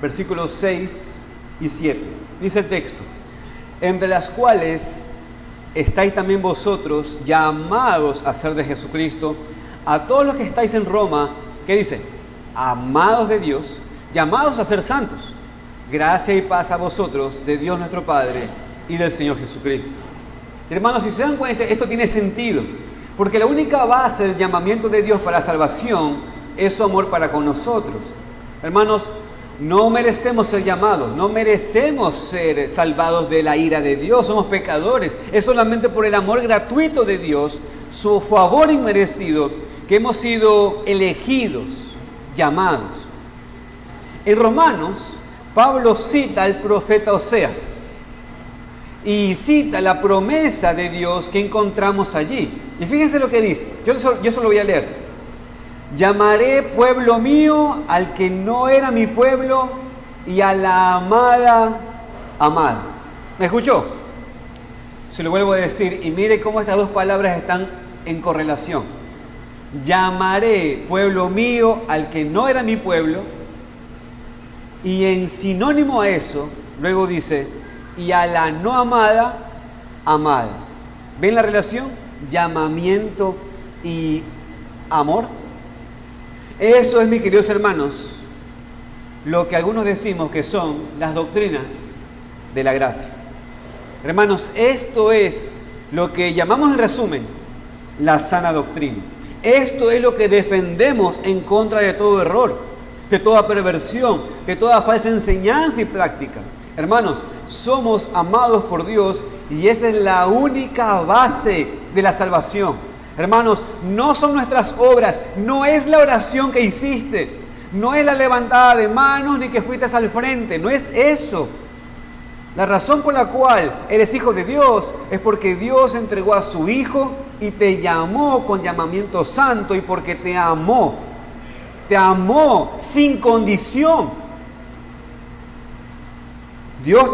versículos 6 y 7. Dice el texto: entre las cuales estáis también vosotros, llamados a ser de Jesucristo, a todos los que estáis en Roma, ¿qué dice? Amados de Dios, llamados a ser santos. Gracia y paz a vosotros, de Dios nuestro Padre y del Señor Jesucristo. Hermanos, si se dan cuenta, esto tiene sentido, porque la única base del llamamiento de Dios para la salvación es su amor para con nosotros. Hermanos, no merecemos ser llamados, no merecemos ser salvados de la ira de Dios, somos pecadores. Es solamente por el amor gratuito de Dios, su favor inmerecido, que hemos sido elegidos, llamados. En Romanos, Pablo cita al profeta Oseas y cita la promesa de Dios que encontramos allí. Y fíjense lo que dice, yo eso lo voy a leer. Llamaré pueblo mío al que no era mi pueblo y a la amada, amada. ¿Me escuchó? Se lo vuelvo a decir y mire cómo estas dos palabras están en correlación. Llamaré pueblo mío al que no era mi pueblo, y en sinónimo a eso, luego dice, y a la no amada, amada. ¿Ven la relación? Llamamiento y amor. Eso es, mis queridos hermanos, lo que algunos decimos que son las doctrinas de la gracia. Hermanos, esto es lo que llamamos en resumen la sana doctrina. Esto es lo que defendemos en contra de todo error, de toda perversión, de toda falsa enseñanza y práctica. Hermanos, somos amados por Dios y esa es la única base de la salvación. Hermanos, no son nuestras obras, no es la oración que hiciste, no es la levantada de manos ni que fuiste al frente, no es eso. La razón por la cual eres hijo de Dios es porque Dios entregó a su Hijo y te llamó con llamamiento santo y porque te amó sin condición. Dios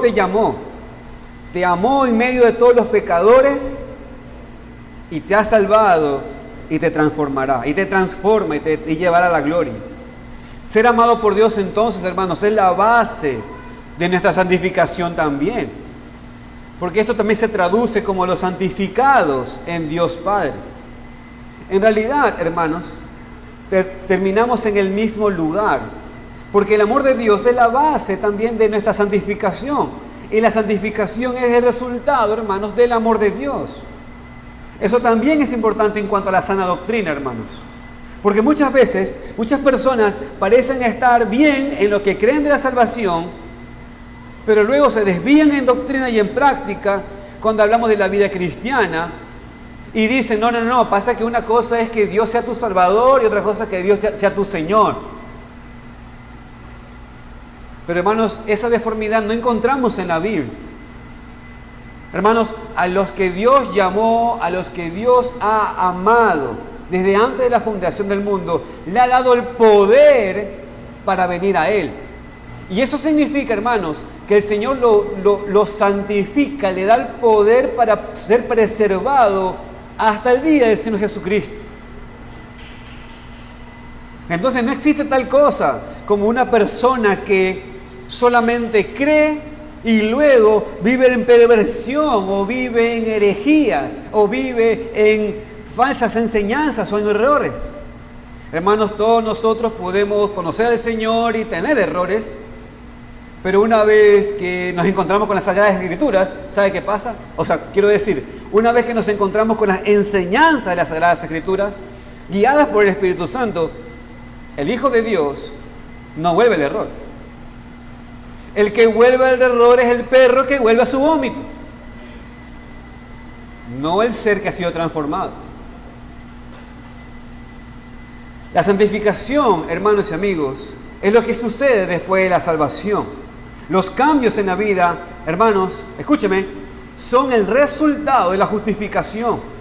te amó en medio de todos los pecadores y te ha salvado y te transformará, y te transforma y te llevará a la gloria. Ser amado por Dios entonces, hermanos, es la base de nuestra santificación también. Porque esto también se traduce como los santificados en Dios Padre. En realidad, hermanos, terminamos en el mismo lugar. Porque el amor de Dios es la base también de nuestra santificación. Y la santificación es el resultado, hermanos, del amor de Dios. Eso también es importante en cuanto a la sana doctrina, hermanos. Porque muchas veces, muchas personas parecen estar bien en lo que creen de la salvación, pero luego se desvían en doctrina y en práctica cuando hablamos de la vida cristiana y dicen, no, pasa que una cosa es que Dios sea tu Salvador y otra cosa es que Dios sea tu Señor. Pero hermanos, esa deformidad no encontramos en la Biblia. Hermanos, a los que Dios llamó, a los que Dios ha amado desde antes de la fundación del mundo, le ha dado el poder para venir a Él. Y eso significa, hermanos, que el Señor lo santifica, le da el poder para ser preservado hasta el día del Señor Jesucristo. Entonces no existe tal cosa como una persona que solamente cree y luego vive en perversión o vive en herejías o vive en falsas enseñanzas o en errores. Hermanos, todos nosotros podemos conocer al Señor y tener errores, pero una vez que nos encontramos con las Sagradas Escrituras, ¿sabe qué pasa? O sea, quiero decir, una vez que nos encontramos con las enseñanzas de las Sagradas Escrituras, guiadas por el Espíritu Santo, el Hijo de Dios no vuelve al error. El que vuelve al error es el perro que vuelve a su vómito, no el ser que ha sido transformado. La santificación, hermanos y amigos, es lo que sucede después de la salvación. Los cambios en la vida, hermanos, escúcheme, son el resultado de la justificación.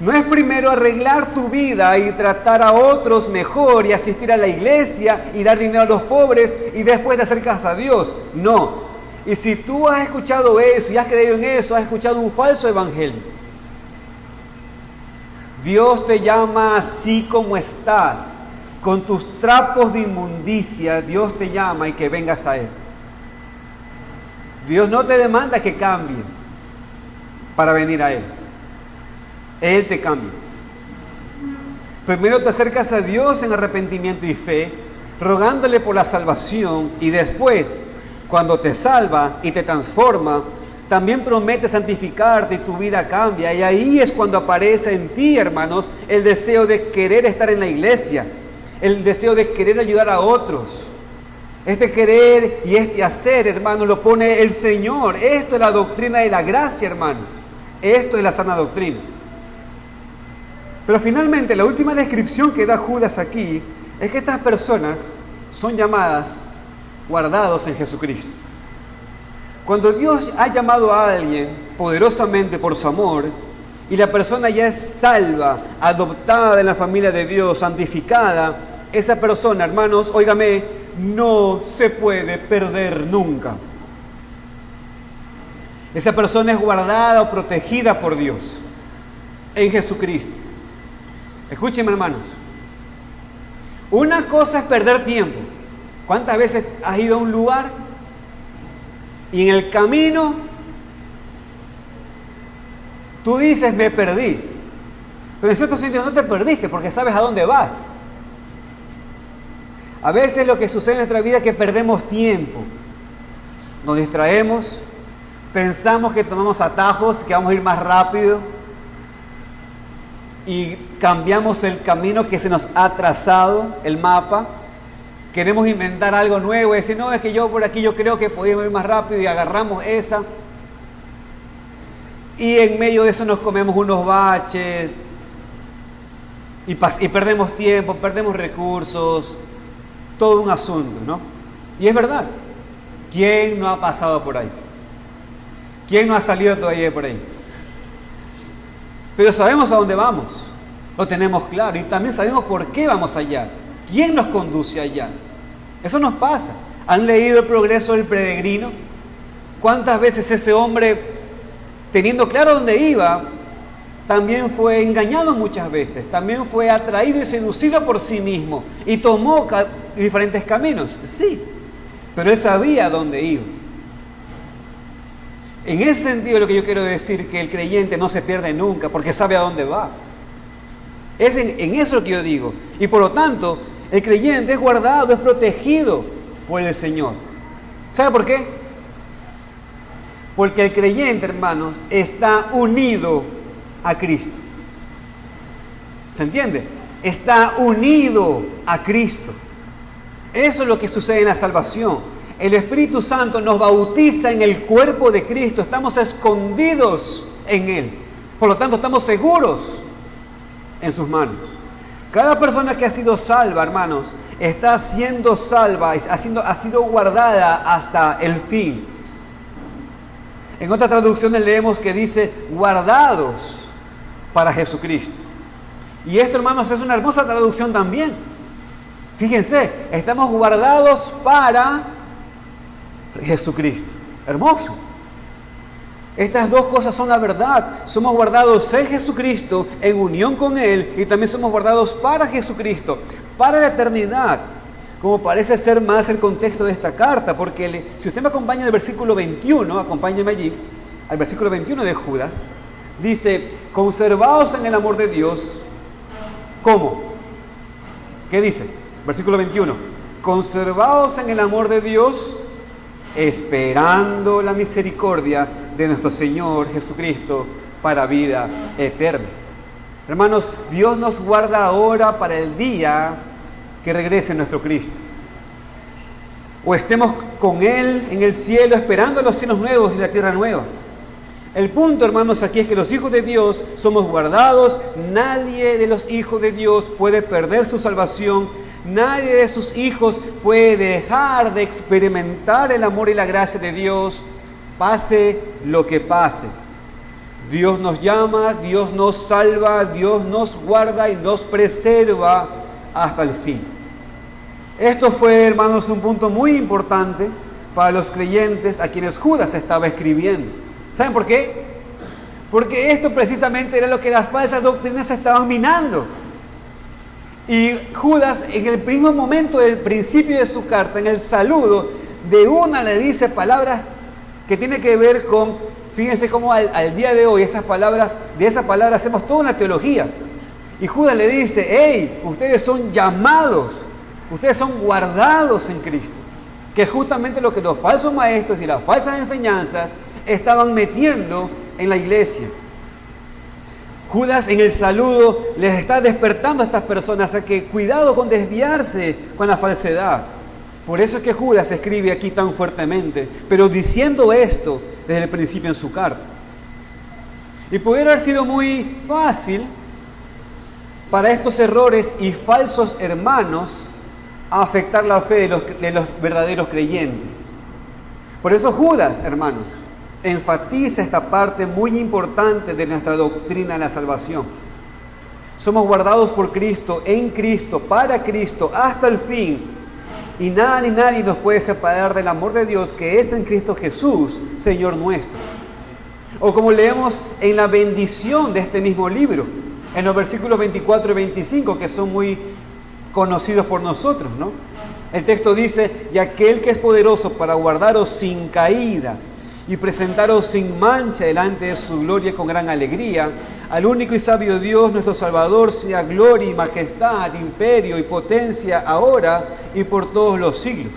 No es primero arreglar tu vida y tratar a otros mejor y asistir a la iglesia y dar dinero a los pobres y después de hacer caso a Dios. No. Y si tú has escuchado eso y has creído en eso, has escuchado un falso evangelio. Dios te llama así como estás, con tus trapos de inmundicia. Dios te llama y que vengas a Él. Dios no te demanda que cambies para venir a Él. Él te cambia. Primero te acercas a Dios en arrepentimiento y fe, rogándole por la salvación, y después, cuando te salva y te transforma, también promete santificarte y tu vida cambia. Y ahí es cuando aparece en ti, hermanos, el deseo de querer estar en la iglesia, el deseo de querer ayudar a otros. Este querer y este hacer, hermanos, lo pone el Señor. Esto es la doctrina de la gracia, hermanos. Esto es la sana doctrina. Pero finalmente, la última descripción que da Judas aquí es que estas personas son llamadas guardados en Jesucristo. Cuando Dios ha llamado a alguien poderosamente por su amor y la persona ya es salva, adoptada en la familia de Dios, santificada, esa persona, hermanos, óigame, no se puede perder nunca. Esa persona es guardada o protegida por Dios en Jesucristo. Escúchenme, hermanos. Una cosa es perder tiempo. ¿Cuántas veces has ido a un lugar y en el camino tú dices, me perdí? Pero en cierto sentido no te perdiste porque sabes a dónde vas. A veces lo que sucede en nuestra vida es que perdemos tiempo. Nos distraemos, Pensamos que tomamos atajos, que vamos a ir más rápido y cambiamos el camino que se nos ha trazado, el mapa. Queremos inventar algo nuevo y decir, no, es que yo por aquí yo creo que podemos ir más rápido y agarramos esa. Y en medio de eso nos comemos unos baches y perdemos tiempo, perdemos recursos, todo un asunto, ¿no? Y es verdad, ¿quién no ha pasado por ahí? ¿Quién no ha salido todavía por ahí? Pero sabemos a dónde vamos, lo tenemos claro y también sabemos por qué vamos allá. ¿Quién nos conduce allá? Eso nos pasa. ¿Han leído El progreso del peregrino? ¿Cuántas veces ese hombre, teniendo claro dónde iba, también fue engañado muchas veces, también fue atraído y seducido por sí mismo y tomó diferentes caminos? Sí, pero él sabía dónde iba. En ese sentido, lo que yo quiero decir, que el creyente no se pierde nunca porque sabe a dónde va. Es en eso lo que yo digo. Y por lo tanto, el creyente es guardado, es protegido por el Señor. ¿Sabe por qué? Porque el creyente, hermanos, está unido a Cristo. ¿Se entiende? Está unido a Cristo. Eso es lo que sucede en la salvación. El Espíritu Santo nos bautiza en el cuerpo de Cristo. Estamos escondidos en Él. Por lo tanto, estamos seguros en sus manos. Cada persona que ha sido salva, hermanos, está siendo salva, ha sido guardada hasta el fin. En otras traducciones leemos que dice guardados para Jesucristo. Y esto, hermanos, es una hermosa traducción también. Fíjense, estamos guardados para Jesucristo. Hermoso. Estas dos cosas son la verdad. Somos guardados en Jesucristo, en unión con Él, y también somos guardados para Jesucristo, para la eternidad, como parece ser más el contexto de esta carta, porque si usted me acompaña en el versículo 21, acompáñeme allí, al versículo 21 de Judas, dice, conservaos en el amor de Dios. ¿Cómo? ¿Qué dice? Versículo 21, conservaos en el amor de Dios, esperando la misericordia de nuestro Señor Jesucristo para vida eterna. Hermanos, Dios nos guarda ahora para el día que regrese nuestro Cristo. O estemos con Él en el cielo, esperando los cielos nuevos y la tierra nueva. El punto, hermanos, aquí es que los hijos de Dios somos guardados. Nadie de los hijos de Dios puede perder su salvación. Nadie de sus hijos puede dejar de experimentar el amor y la gracia de Dios, pase lo que pase. Dios nos llama, Dios nos salva, Dios nos guarda y nos preserva hasta el fin. Esto fue, hermanos, un punto muy importante para los creyentes a quienes Judas estaba escribiendo. ¿Saben por qué? Porque esto precisamente era lo que las falsas doctrinas estaban minando. Y Judas, en el primer momento del principio de su carta, en el saludo, de una le dice palabras que tienen que ver con, fíjense cómo al día de hoy de esas palabras hacemos toda una teología. Y Judas le dice, hey, ustedes son llamados, ustedes son guardados en Cristo. Que es justamente lo que los falsos maestros y las falsas enseñanzas estaban metiendo en la iglesia. Judas en el saludo les está despertando a estas personas a que cuidado con desviarse con la falsedad. Por eso es que Judas escribe aquí tan fuertemente, pero diciendo esto desde el principio en su carta. Y pudiera haber sido muy fácil para estos errores y falsos hermanos afectar la fe de los verdaderos creyentes. Por eso Judas, hermanos, enfatiza esta parte muy importante de nuestra doctrina de la salvación. Somos guardados por Cristo, en Cristo, para Cristo, hasta el fin. Y nada ni nadie nos puede separar del amor de Dios que es en Cristo Jesús, Señor nuestro. O como leemos en la bendición de este mismo libro, en los versículos 24 y 25, que son muy conocidos por nosotros, ¿no? El texto dice, y aquel que es poderoso para guardaros sin caída y presentaros sin mancha delante de su gloria con gran alegría, al único y sabio Dios, nuestro Salvador, sea gloria y majestad, imperio y potencia, ahora y por todos los siglos.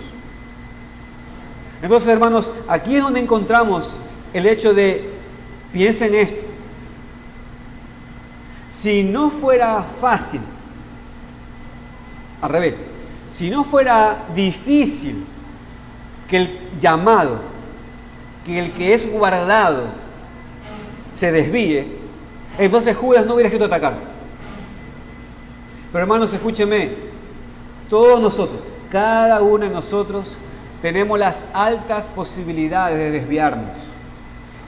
Entonces, hermanos, aquí es donde encontramos el hecho de, piensen esto, si no fuera fácil, al revés, si no fuera difícil que el llamado, que el que es guardado se desvíe, entonces Judas no hubiera escrito esta carta. Pero hermanos, escúchenme, todos nosotros, cada uno de nosotros, tenemos las altas posibilidades de desviarnos.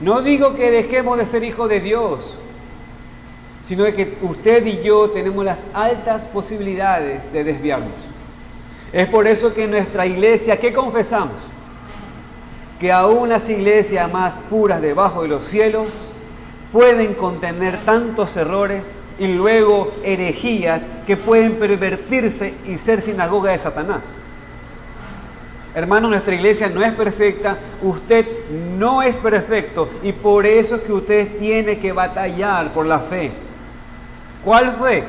No digo que dejemos de ser hijos de Dios, sino de que usted y yo tenemos las altas posibilidades de desviarnos. Es por eso que en nuestra iglesia, ¿qué confesamos? Que aún las iglesias más puras debajo de los cielos pueden contener tantos errores y luego herejías que pueden pervertirse y ser sinagoga de Satanás. Hermanos, nuestra iglesia no es perfecta, usted no es perfecto y por eso es que usted tiene que batallar por la fe. ¿Cuál fue?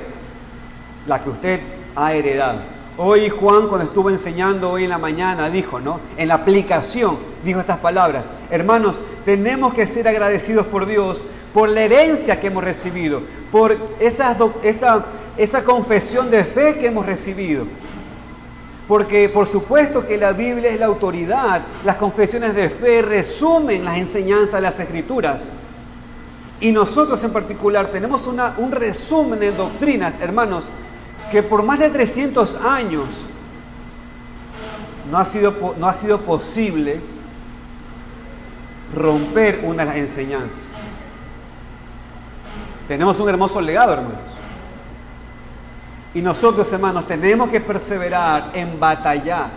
La que usted ha heredado. Hoy Juan, cuando estuvo enseñando hoy en la mañana, dijo, ¿no? En la aplicación, dijo estas palabras. Hermanos, tenemos que ser agradecidos por Dios, por la herencia que hemos recibido, por esa confesión de fe que hemos recibido. Porque por supuesto que la Biblia es la autoridad, las confesiones de fe resumen las enseñanzas de las Escrituras. Y nosotros en particular tenemos un resumen de doctrinas, hermanos, que por más de 300 años no ha sido posible romper una de las enseñanzas. Tenemos un hermoso legado, hermanos. Y nosotros, hermanos, tenemos que perseverar en batallar.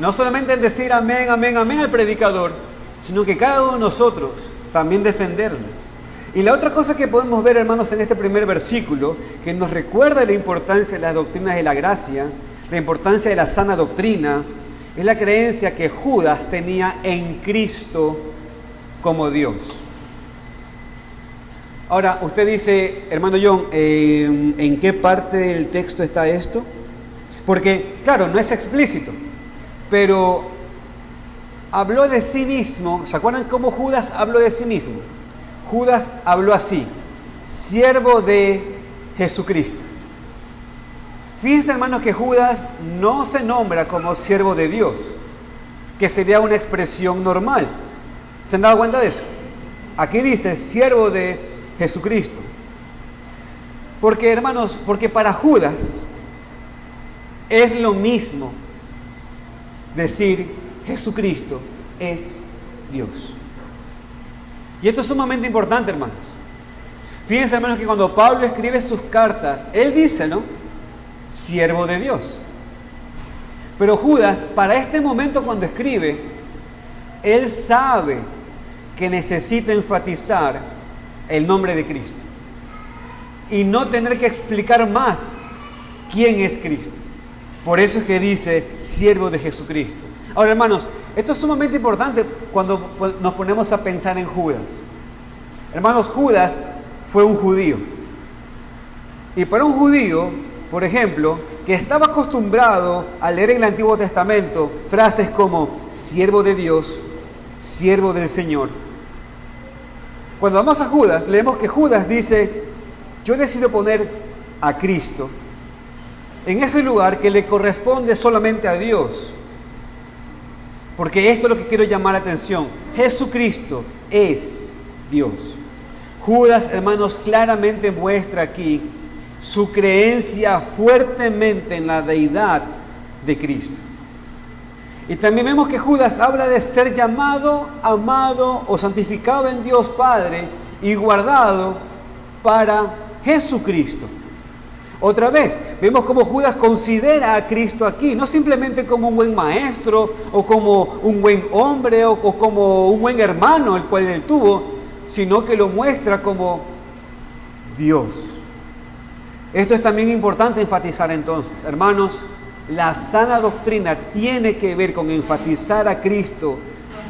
No solamente en decir amén, amén, amén al predicador, sino que cada uno de nosotros también defenderlas. Y la otra cosa que podemos ver, hermanos, en este primer versículo, que nos recuerda la importancia de las doctrinas de la gracia, la importancia de la sana doctrina, es la creencia que Judas tenía en Cristo como Dios. Ahora, usted dice, hermano John, ¿en qué parte del texto está esto? Porque, claro, no es explícito, pero habló de sí mismo. ¿Se acuerdan cómo Judas habló de sí mismo? Judas habló así: siervo de Jesucristo. Fíjense, hermanos, que Judas no se nombra como siervo de Dios, que sería una expresión normal. ¿Se han dado cuenta de eso? Aquí dice siervo de Jesucristo. Porque, hermanos, porque para Judas es lo mismo decir Jesucristo es Dios. Y esto es sumamente importante, hermanos. Fíjense, hermanos, que cuando Pablo escribe sus cartas, él dice, ¿no? Siervo de Dios. Pero Judas, para este momento cuando escribe, él sabe que necesita enfatizar el nombre de Cristo y no tener que explicar más quién es Cristo. Por eso es que dice siervo de Jesucristo. Ahora, hermanos, esto es sumamente importante cuando nos ponemos a pensar en Judas. Hermanos, Judas fue un judío. Y para un judío, por ejemplo, que estaba acostumbrado a leer en el Antiguo Testamento frases como siervo de Dios, siervo del Señor. Cuando vamos a Judas, leemos que Judas dice, yo decido poner a Cristo en ese lugar que le corresponde solamente a Dios. Porque esto es lo que quiero llamar la atención. Jesucristo es Dios. Judas, hermanos, claramente muestra aquí su creencia fuertemente en la deidad de Cristo. Y también vemos que Judas habla de ser llamado, amado o santificado en Dios Padre y guardado para Jesucristo. Otra vez, vemos cómo Judas considera a Cristo aquí, no simplemente como un buen maestro o como un buen hombre o como un buen hermano el cual él tuvo, sino que lo muestra como Dios. Esto es también importante enfatizar entonces, hermanos. La sana doctrina tiene que ver con enfatizar a Cristo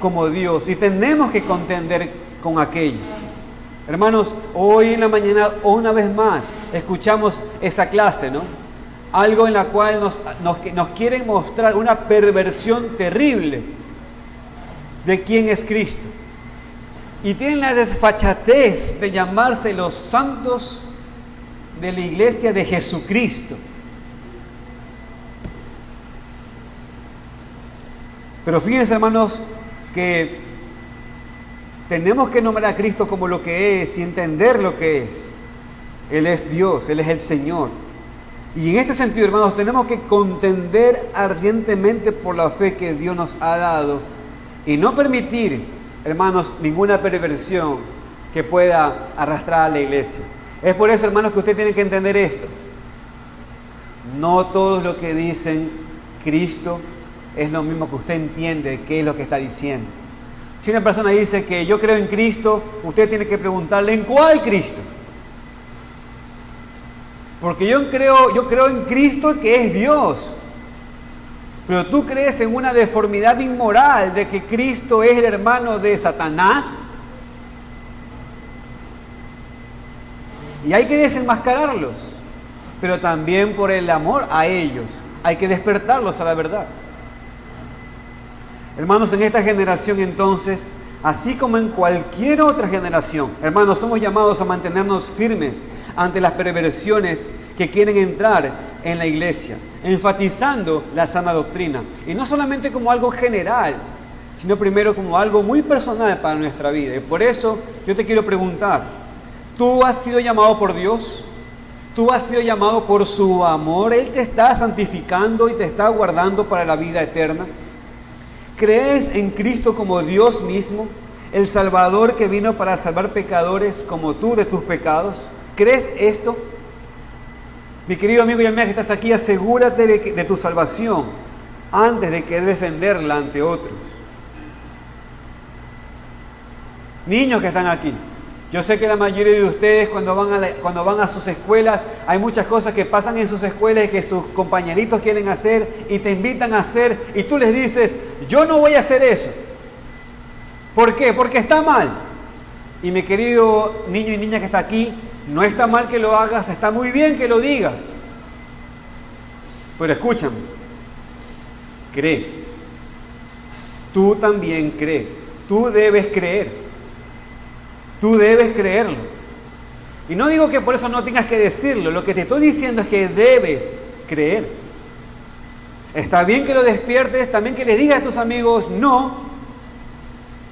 como Dios y tenemos que contender con aquello. Hermanos, hoy en la mañana, una vez más, escuchamos esa clase, ¿no? Algo en la cual nos quieren mostrar una perversión terrible de quién es Cristo. y tienen la desfachatez de llamarse los santos de la iglesia de Jesucristo. Pero fíjense, hermanos, que tenemos que nombrar a Cristo como lo que es y entender lo que es. Él es Dios, Él es el Señor. Y en este sentido, hermanos, tenemos que contender ardientemente por la fe que Dios nos ha dado y no permitir, hermanos, ninguna perversión que pueda arrastrar a la iglesia. Es por eso, hermanos, que usted tiene que entender esto. No todo lo que dicen Cristo es lo mismo que usted entiende qué es lo que está diciendo. Si una persona dice que yo creo en Cristo, usted tiene que preguntarle ¿en cuál Cristo? Porque yo creo en Cristo que es Dios. Pero tú crees en una deformidad inmoral de que Cristo es el hermano de Satanás. Y hay que desenmascararlos. Pero también por el amor a ellos hay que despertarlos a la verdad. Hermanos, en esta generación entonces, así como en cualquier otra generación, hermanos, somos llamados a mantenernos firmes ante las perversiones que quieren entrar en la iglesia, enfatizando la sana doctrina. Y no solamente como algo general, sino primero como algo muy personal para nuestra vida. Y por eso yo te quiero preguntar, ¿tú has sido llamado por Dios? ¿Tú has sido llamado por su amor? ¿Él te está santificando y te está guardando para la vida eterna? ¿Crees en Cristo como Dios mismo, el Salvador que vino para salvar pecadores como tú de tus pecados? ¿Crees esto? Mi querido amigo y amiga que estás aquí, asegúrate de tu salvación antes de querer defenderla ante otros. Niños que están aquí, yo sé que la mayoría de ustedes cuando van a sus escuelas, hay muchas cosas que pasan en sus escuelas que sus compañeritos quieren hacer y te invitan a hacer y tú les dices, yo no voy a hacer eso. ¿Por qué? Porque está mal. Y mi querido niño y niña que está aquí, no está mal que lo hagas, está muy bien que lo digas. Pero escúchame, cree. Tú también cree. Tú debes creer. Tú debes creerlo. Y no digo que por eso no tengas que decirlo. Lo que te estoy diciendo es que debes creer. Está bien que lo despiertes, también que le digas a tus amigos no,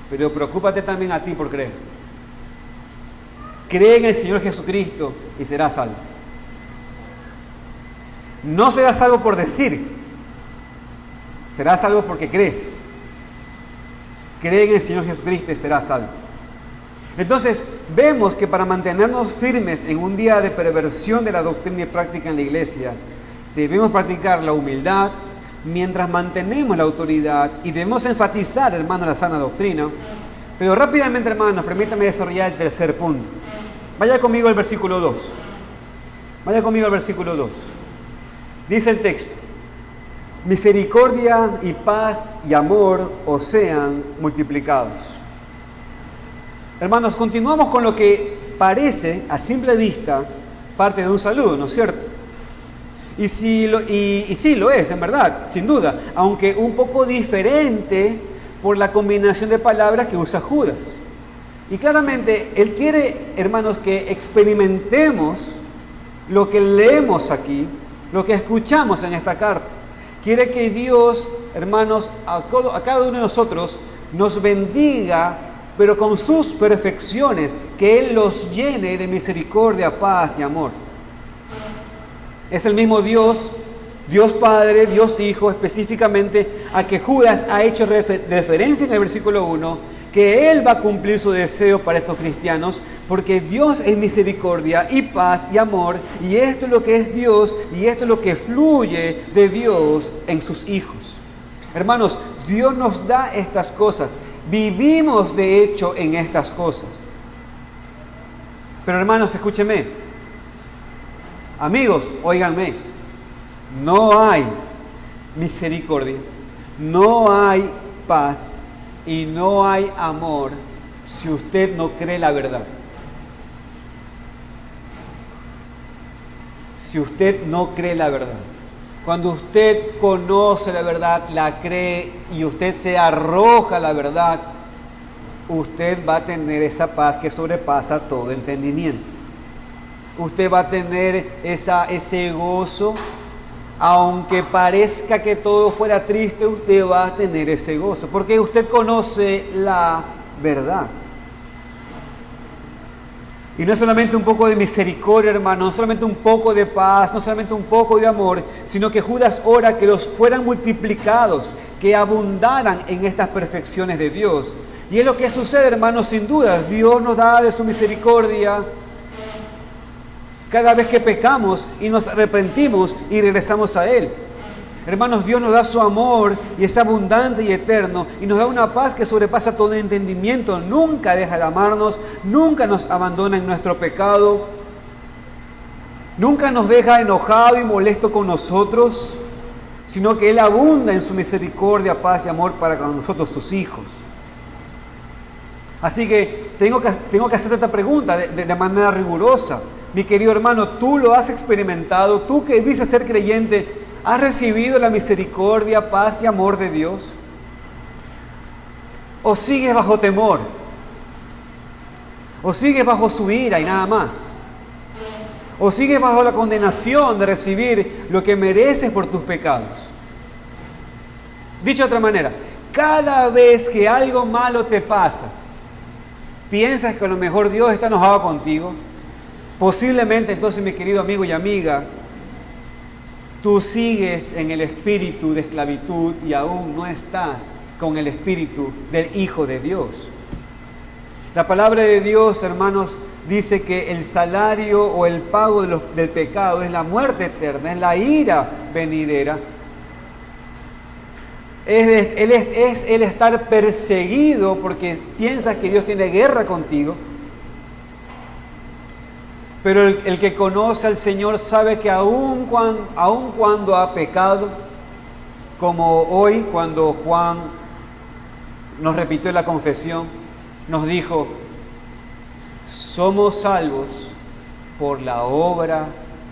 pero preocúpate también a ti por creer. Cree en el Señor Jesucristo y serás salvo. No serás salvo por decir, serás salvo porque crees. Cree en el Señor Jesucristo y serás salvo. Entonces, vemos que para mantenernos firmes en un día de perversión de la doctrina y práctica en la iglesia, debemos practicar la humildad mientras mantenemos la autoridad y debemos enfatizar, hermanos, la sana doctrina. Pero rápidamente, hermanos, permítanme desarrollar el tercer punto. Vaya conmigo al versículo 2. Vaya conmigo al versículo 2. Dice el texto: misericordia y paz y amor os sean multiplicados. Hermanos, continuamos con lo que parece a simple vista parte de un saludo, ¿no es cierto? Y sí lo es, en verdad, sin duda, aunque un poco diferente por la combinación de palabras que usa Judas. Y claramente él quiere, hermanos, que experimentemos lo que leemos aquí, lo que escuchamos en esta carta. Quiere que Dios, hermanos, a cada uno de nosotros nos bendiga, pero con sus perfecciones, que Él los llene de misericordia, paz y amor. Es el mismo Dios, Dios Padre, Dios Hijo, específicamente a que Judas ha hecho referencia en el versículo 1, que Él va a cumplir su deseo para estos cristianos, porque Dios es misericordia y paz y amor, y esto es lo que es Dios, y esto es lo que fluye de Dios en sus hijos. Hermanos, Dios nos da estas cosas. Vivimos de hecho en estas cosas. Pero hermanos, escúchenme. Amigos, óiganme. No hay misericordia, no hay paz y no hay amor si usted no cree la verdad. Si usted no cree la verdad. Cuando usted conoce la verdad, la cree y usted se arroja a la verdad, usted va a tener esa paz que sobrepasa todo entendimiento. Usted va a tener ese gozo. Aunque parezca que todo fuera triste, usted va a tener ese gozo, porque usted conoce la verdad. Y no es solamente un poco de misericordia, hermano, no solamente un poco de paz, no solamente un poco de amor, sino que Judas ora que los fueran multiplicados, que abundaran en estas perfecciones de Dios. Y es lo que sucede, hermano, sin duda. Dios nos da de su misericordia cada vez que pecamos y nos arrepentimos y regresamos a Él. Hermanos, Dios nos da su amor y es abundante y eterno y nos da una paz que sobrepasa todo entendimiento. Nunca deja de amarnos, nunca nos abandona en nuestro pecado, nunca nos deja enojado y molesto con nosotros, sino que Él abunda en su misericordia, paz y amor para con nosotros, sus hijos. Así que tengo que hacer esta pregunta de manera rigurosa. Mi querido hermano, tú lo has experimentado, tú que dices ser creyente, ¿has recibido la misericordia, paz y amor de Dios? ¿O sigues bajo temor? ¿O sigues bajo su ira y nada más? ¿O sigues bajo la condenación de recibir lo que mereces por tus pecados? Dicho de otra manera, cada vez que algo malo te pasa, ¿piensas que a lo mejor Dios está enojado contigo? Posiblemente entonces, mi querido amigo y amiga, tú sigues en el espíritu de esclavitud y aún no estás con el espíritu del Hijo de Dios. La palabra de Dios, hermanos, dice que el salario o el pago del pecado es la muerte eterna, es la ira venidera. Es el estar perseguido porque piensas que Dios tiene guerra contigo. Pero el que conoce al Señor sabe que aun cuando ha pecado, como hoy cuando Juan nos repitió la confesión, nos dijo, somos salvos por la obra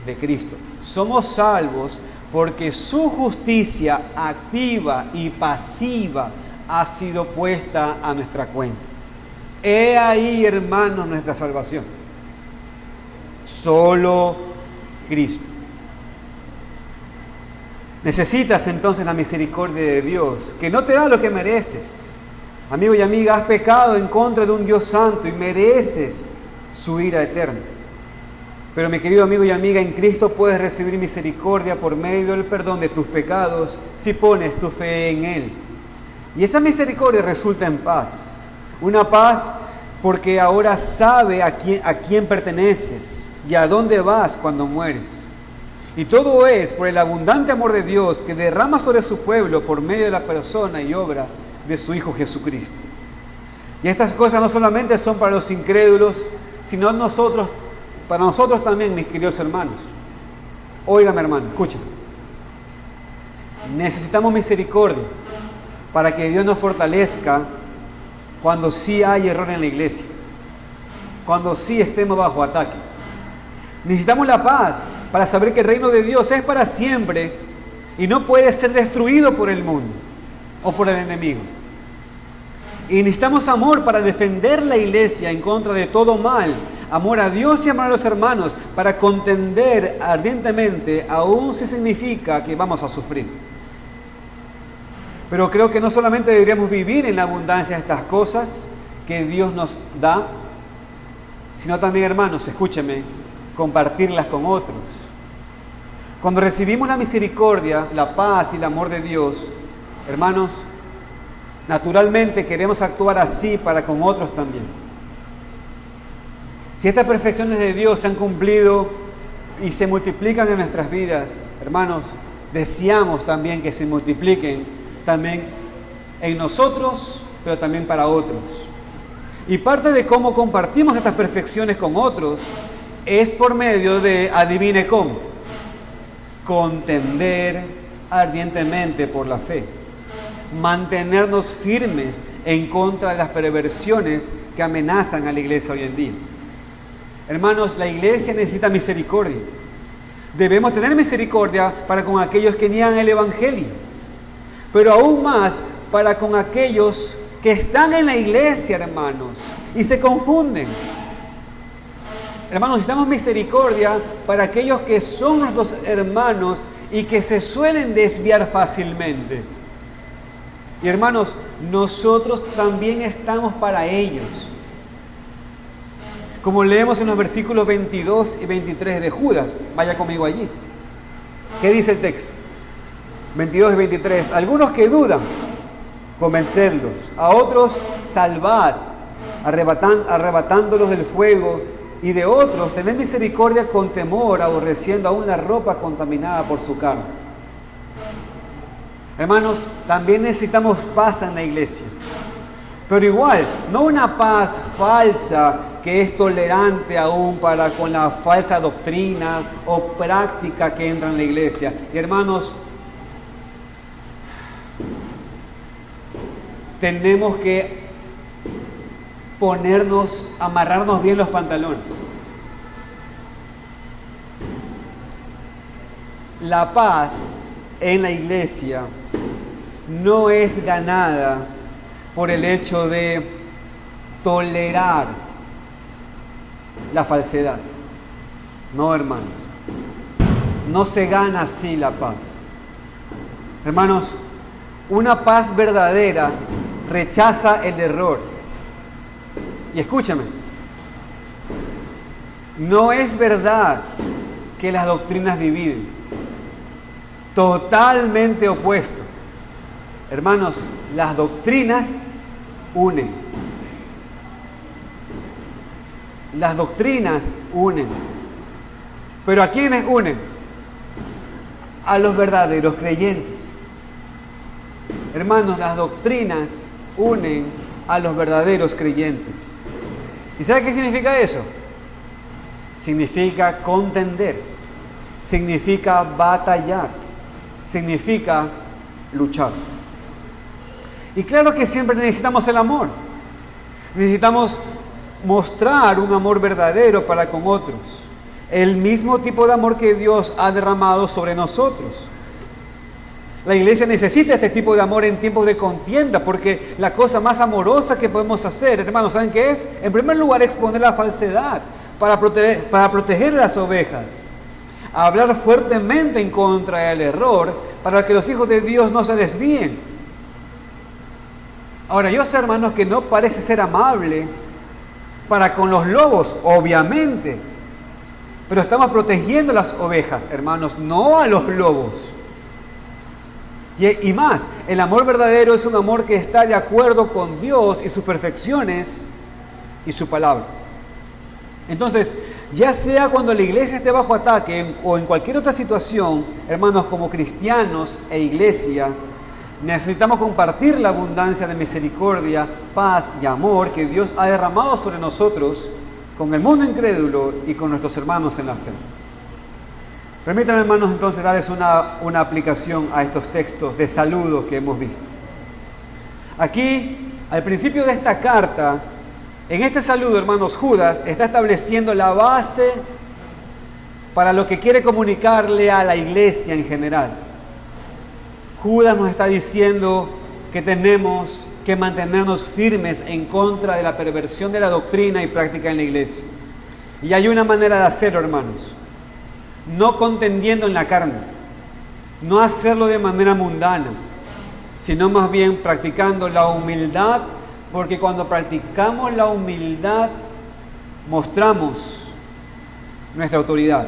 de Cristo. Somos salvos porque su justicia activa y pasiva ha sido puesta a nuestra cuenta. He ahí, hermanos, nuestra salvación. Solo Cristo. Necesitas entonces la misericordia de Dios, que no te da lo que mereces. Amigo y amiga, has pecado en contra de un Dios santo y mereces su ira eterna. Pero mi querido amigo y amiga, en Cristo puedes recibir misericordia por medio del perdón de tus pecados si pones tu fe en Él. Y esa misericordia resulta en paz. Una paz porque ahora sabe a quién perteneces y a dónde vas cuando mueres. Y todo es por el abundante amor de Dios que derrama sobre su pueblo por medio de la persona y obra de su Hijo Jesucristo. Y estas cosas no solamente son para los incrédulos, sino para nosotros también, mis queridos hermanos. Óigame, hermano, escúchame. Necesitamos misericordia para que Dios nos fortalezca cuando sí hay error en la iglesia, cuando sí estemos bajo ataque. Necesitamos la paz para saber que el reino de Dios es para siempre y no puede ser destruido por el mundo o por el enemigo. Y necesitamos amor para defender la iglesia en contra de todo mal, amor a Dios y amor a los hermanos, para contender ardientemente, aun si significa que vamos a sufrir. Pero creo que no solamente deberíamos vivir en la abundancia de estas cosas que Dios nos da, sino también, hermanos, escúcheme, compartirlas con otros. Cuando recibimos la misericordia, la paz y el amor de Dios, hermanos, naturalmente queremos actuar así para con otros también. Si estas perfecciones de Dios se han cumplido y se multiplican en nuestras vidas, hermanos, deseamos también que se multipliquen también en nosotros, pero también para otros. Y parte de cómo compartimos estas perfecciones con otros es por medio de, adivine cómo, contender ardientemente por la fe, mantenernos firmes en contra de las perversiones que amenazan a la iglesia hoy en día. Hermanos, la iglesia necesita misericordia. Debemos tener misericordia para con aquellos que niegan el evangelio, pero aún más para con aquellos que están en la iglesia, hermanos, y se confunden. Hermanos, necesitamos misericordia para aquellos que son nuestros hermanos y que se suelen desviar fácilmente. Y hermanos, nosotros también estamos para ellos. Como leemos en los versículos 22 y 23 de Judas. Vaya conmigo allí. ¿Qué dice el texto? 22 y 23. Algunos que dudan, convencerlos. A otros, salvad, arrebatándolos del fuego. Y de otros, tened misericordia con temor, aborreciendo aún la ropa contaminada por su carne. Hermanos, también necesitamos paz en la iglesia. Pero igual, no una paz falsa que es tolerante aún para con la falsa doctrina o práctica que entra en la iglesia. Y hermanos, tenemos que amarrarnos bien los pantalones. La paz en la iglesia no es ganada por el hecho de tolerar la falsedad. No, hermanos. No se gana así la paz. Hermanos, una paz verdadera rechaza el error. Y escúchame, no es verdad que las doctrinas dividen. Totalmente opuesto. Hermanos, las doctrinas unen. Las doctrinas unen. ¿Pero a quiénes unen? A los verdaderos creyentes. Hermanos, las doctrinas unen a los verdaderos creyentes. ¿Y sabe qué significa eso? Significa contender, significa batallar, significa luchar. Y claro que siempre necesitamos el amor. Necesitamos mostrar un amor verdadero para con otros. El mismo tipo de amor que Dios ha derramado sobre nosotros. La iglesia necesita este tipo de amor en tiempos de contienda, porque la cosa más amorosa que podemos hacer, hermanos, ¿saben qué es? En primer lugar, exponer la falsedad para proteger las ovejas. Hablar fuertemente en contra del error para que los hijos de Dios no se desvíen. Ahora, yo sé, hermanos, que no parece ser amable para con los lobos, obviamente, pero estamos protegiendo las ovejas, hermanos, no a los lobos. Y más, el amor verdadero es un amor que está de acuerdo con Dios y sus perfecciones y su palabra. Entonces, ya sea cuando la iglesia esté bajo ataque o en cualquier otra situación, hermanos, como cristianos e iglesia, necesitamos compartir la abundancia de misericordia, paz y amor que Dios ha derramado sobre nosotros con el mundo incrédulo y con nuestros hermanos en la fe. Permítanme, hermanos, entonces darles una aplicación a estos textos de saludo que hemos visto. Aquí, al principio de esta carta, en este saludo, hermanos, Judas está estableciendo la base para lo que quiere comunicarle a la iglesia en general. Judas nos está diciendo que tenemos que mantenernos firmes en contra de la perversión de la doctrina y práctica en la iglesia. Y hay una manera de hacerlo, hermanos. No contendiendo en la carne, no hacerlo de manera mundana, sino más bien practicando la humildad, porque cuando practicamos la humildad mostramos nuestra autoridad.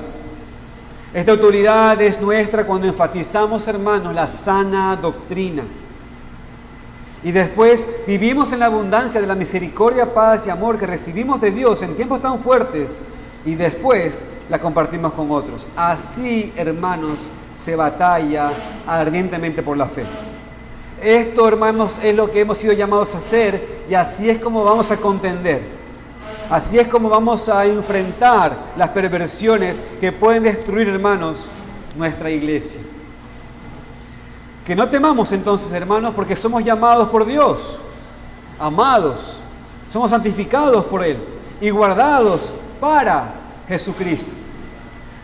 Esta autoridad es nuestra cuando enfatizamos, hermanos, la sana doctrina. Y después vivimos en la abundancia de la misericordia, paz y amor que recibimos de Dios en tiempos tan fuertes, y después la compartimos con otros. Así, hermanos, se batalla ardientemente por la fe. Esto, hermanos, es lo que hemos sido llamados a hacer, y así es como vamos a contender. Así es como vamos a enfrentar las perversiones que pueden destruir, hermanos, nuestra iglesia. Que no temamos entonces, hermanos, porque somos llamados por Dios, amados, somos santificados por Él y guardados para Jesucristo.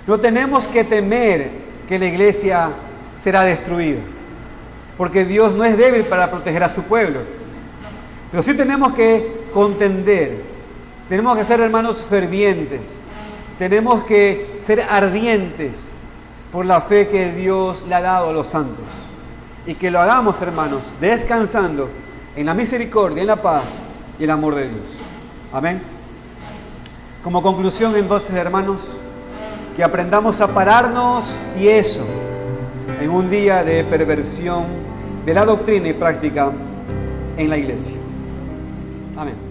No tenemos que temer que la iglesia será destruida, porque Dios no es débil para proteger a su pueblo. Pero sí tenemos que contender, tenemos que ser hermanos fervientes, tenemos que ser ardientes por la fe que Dios le ha dado a los santos. Y que lo hagamos, hermanos, descansando en la misericordia, en la paz y el amor de Dios. Amén. Como conclusión, entonces, hermanos, que aprendamos a pararnos tieso en un día de perversión de la doctrina y práctica en la iglesia. Amén.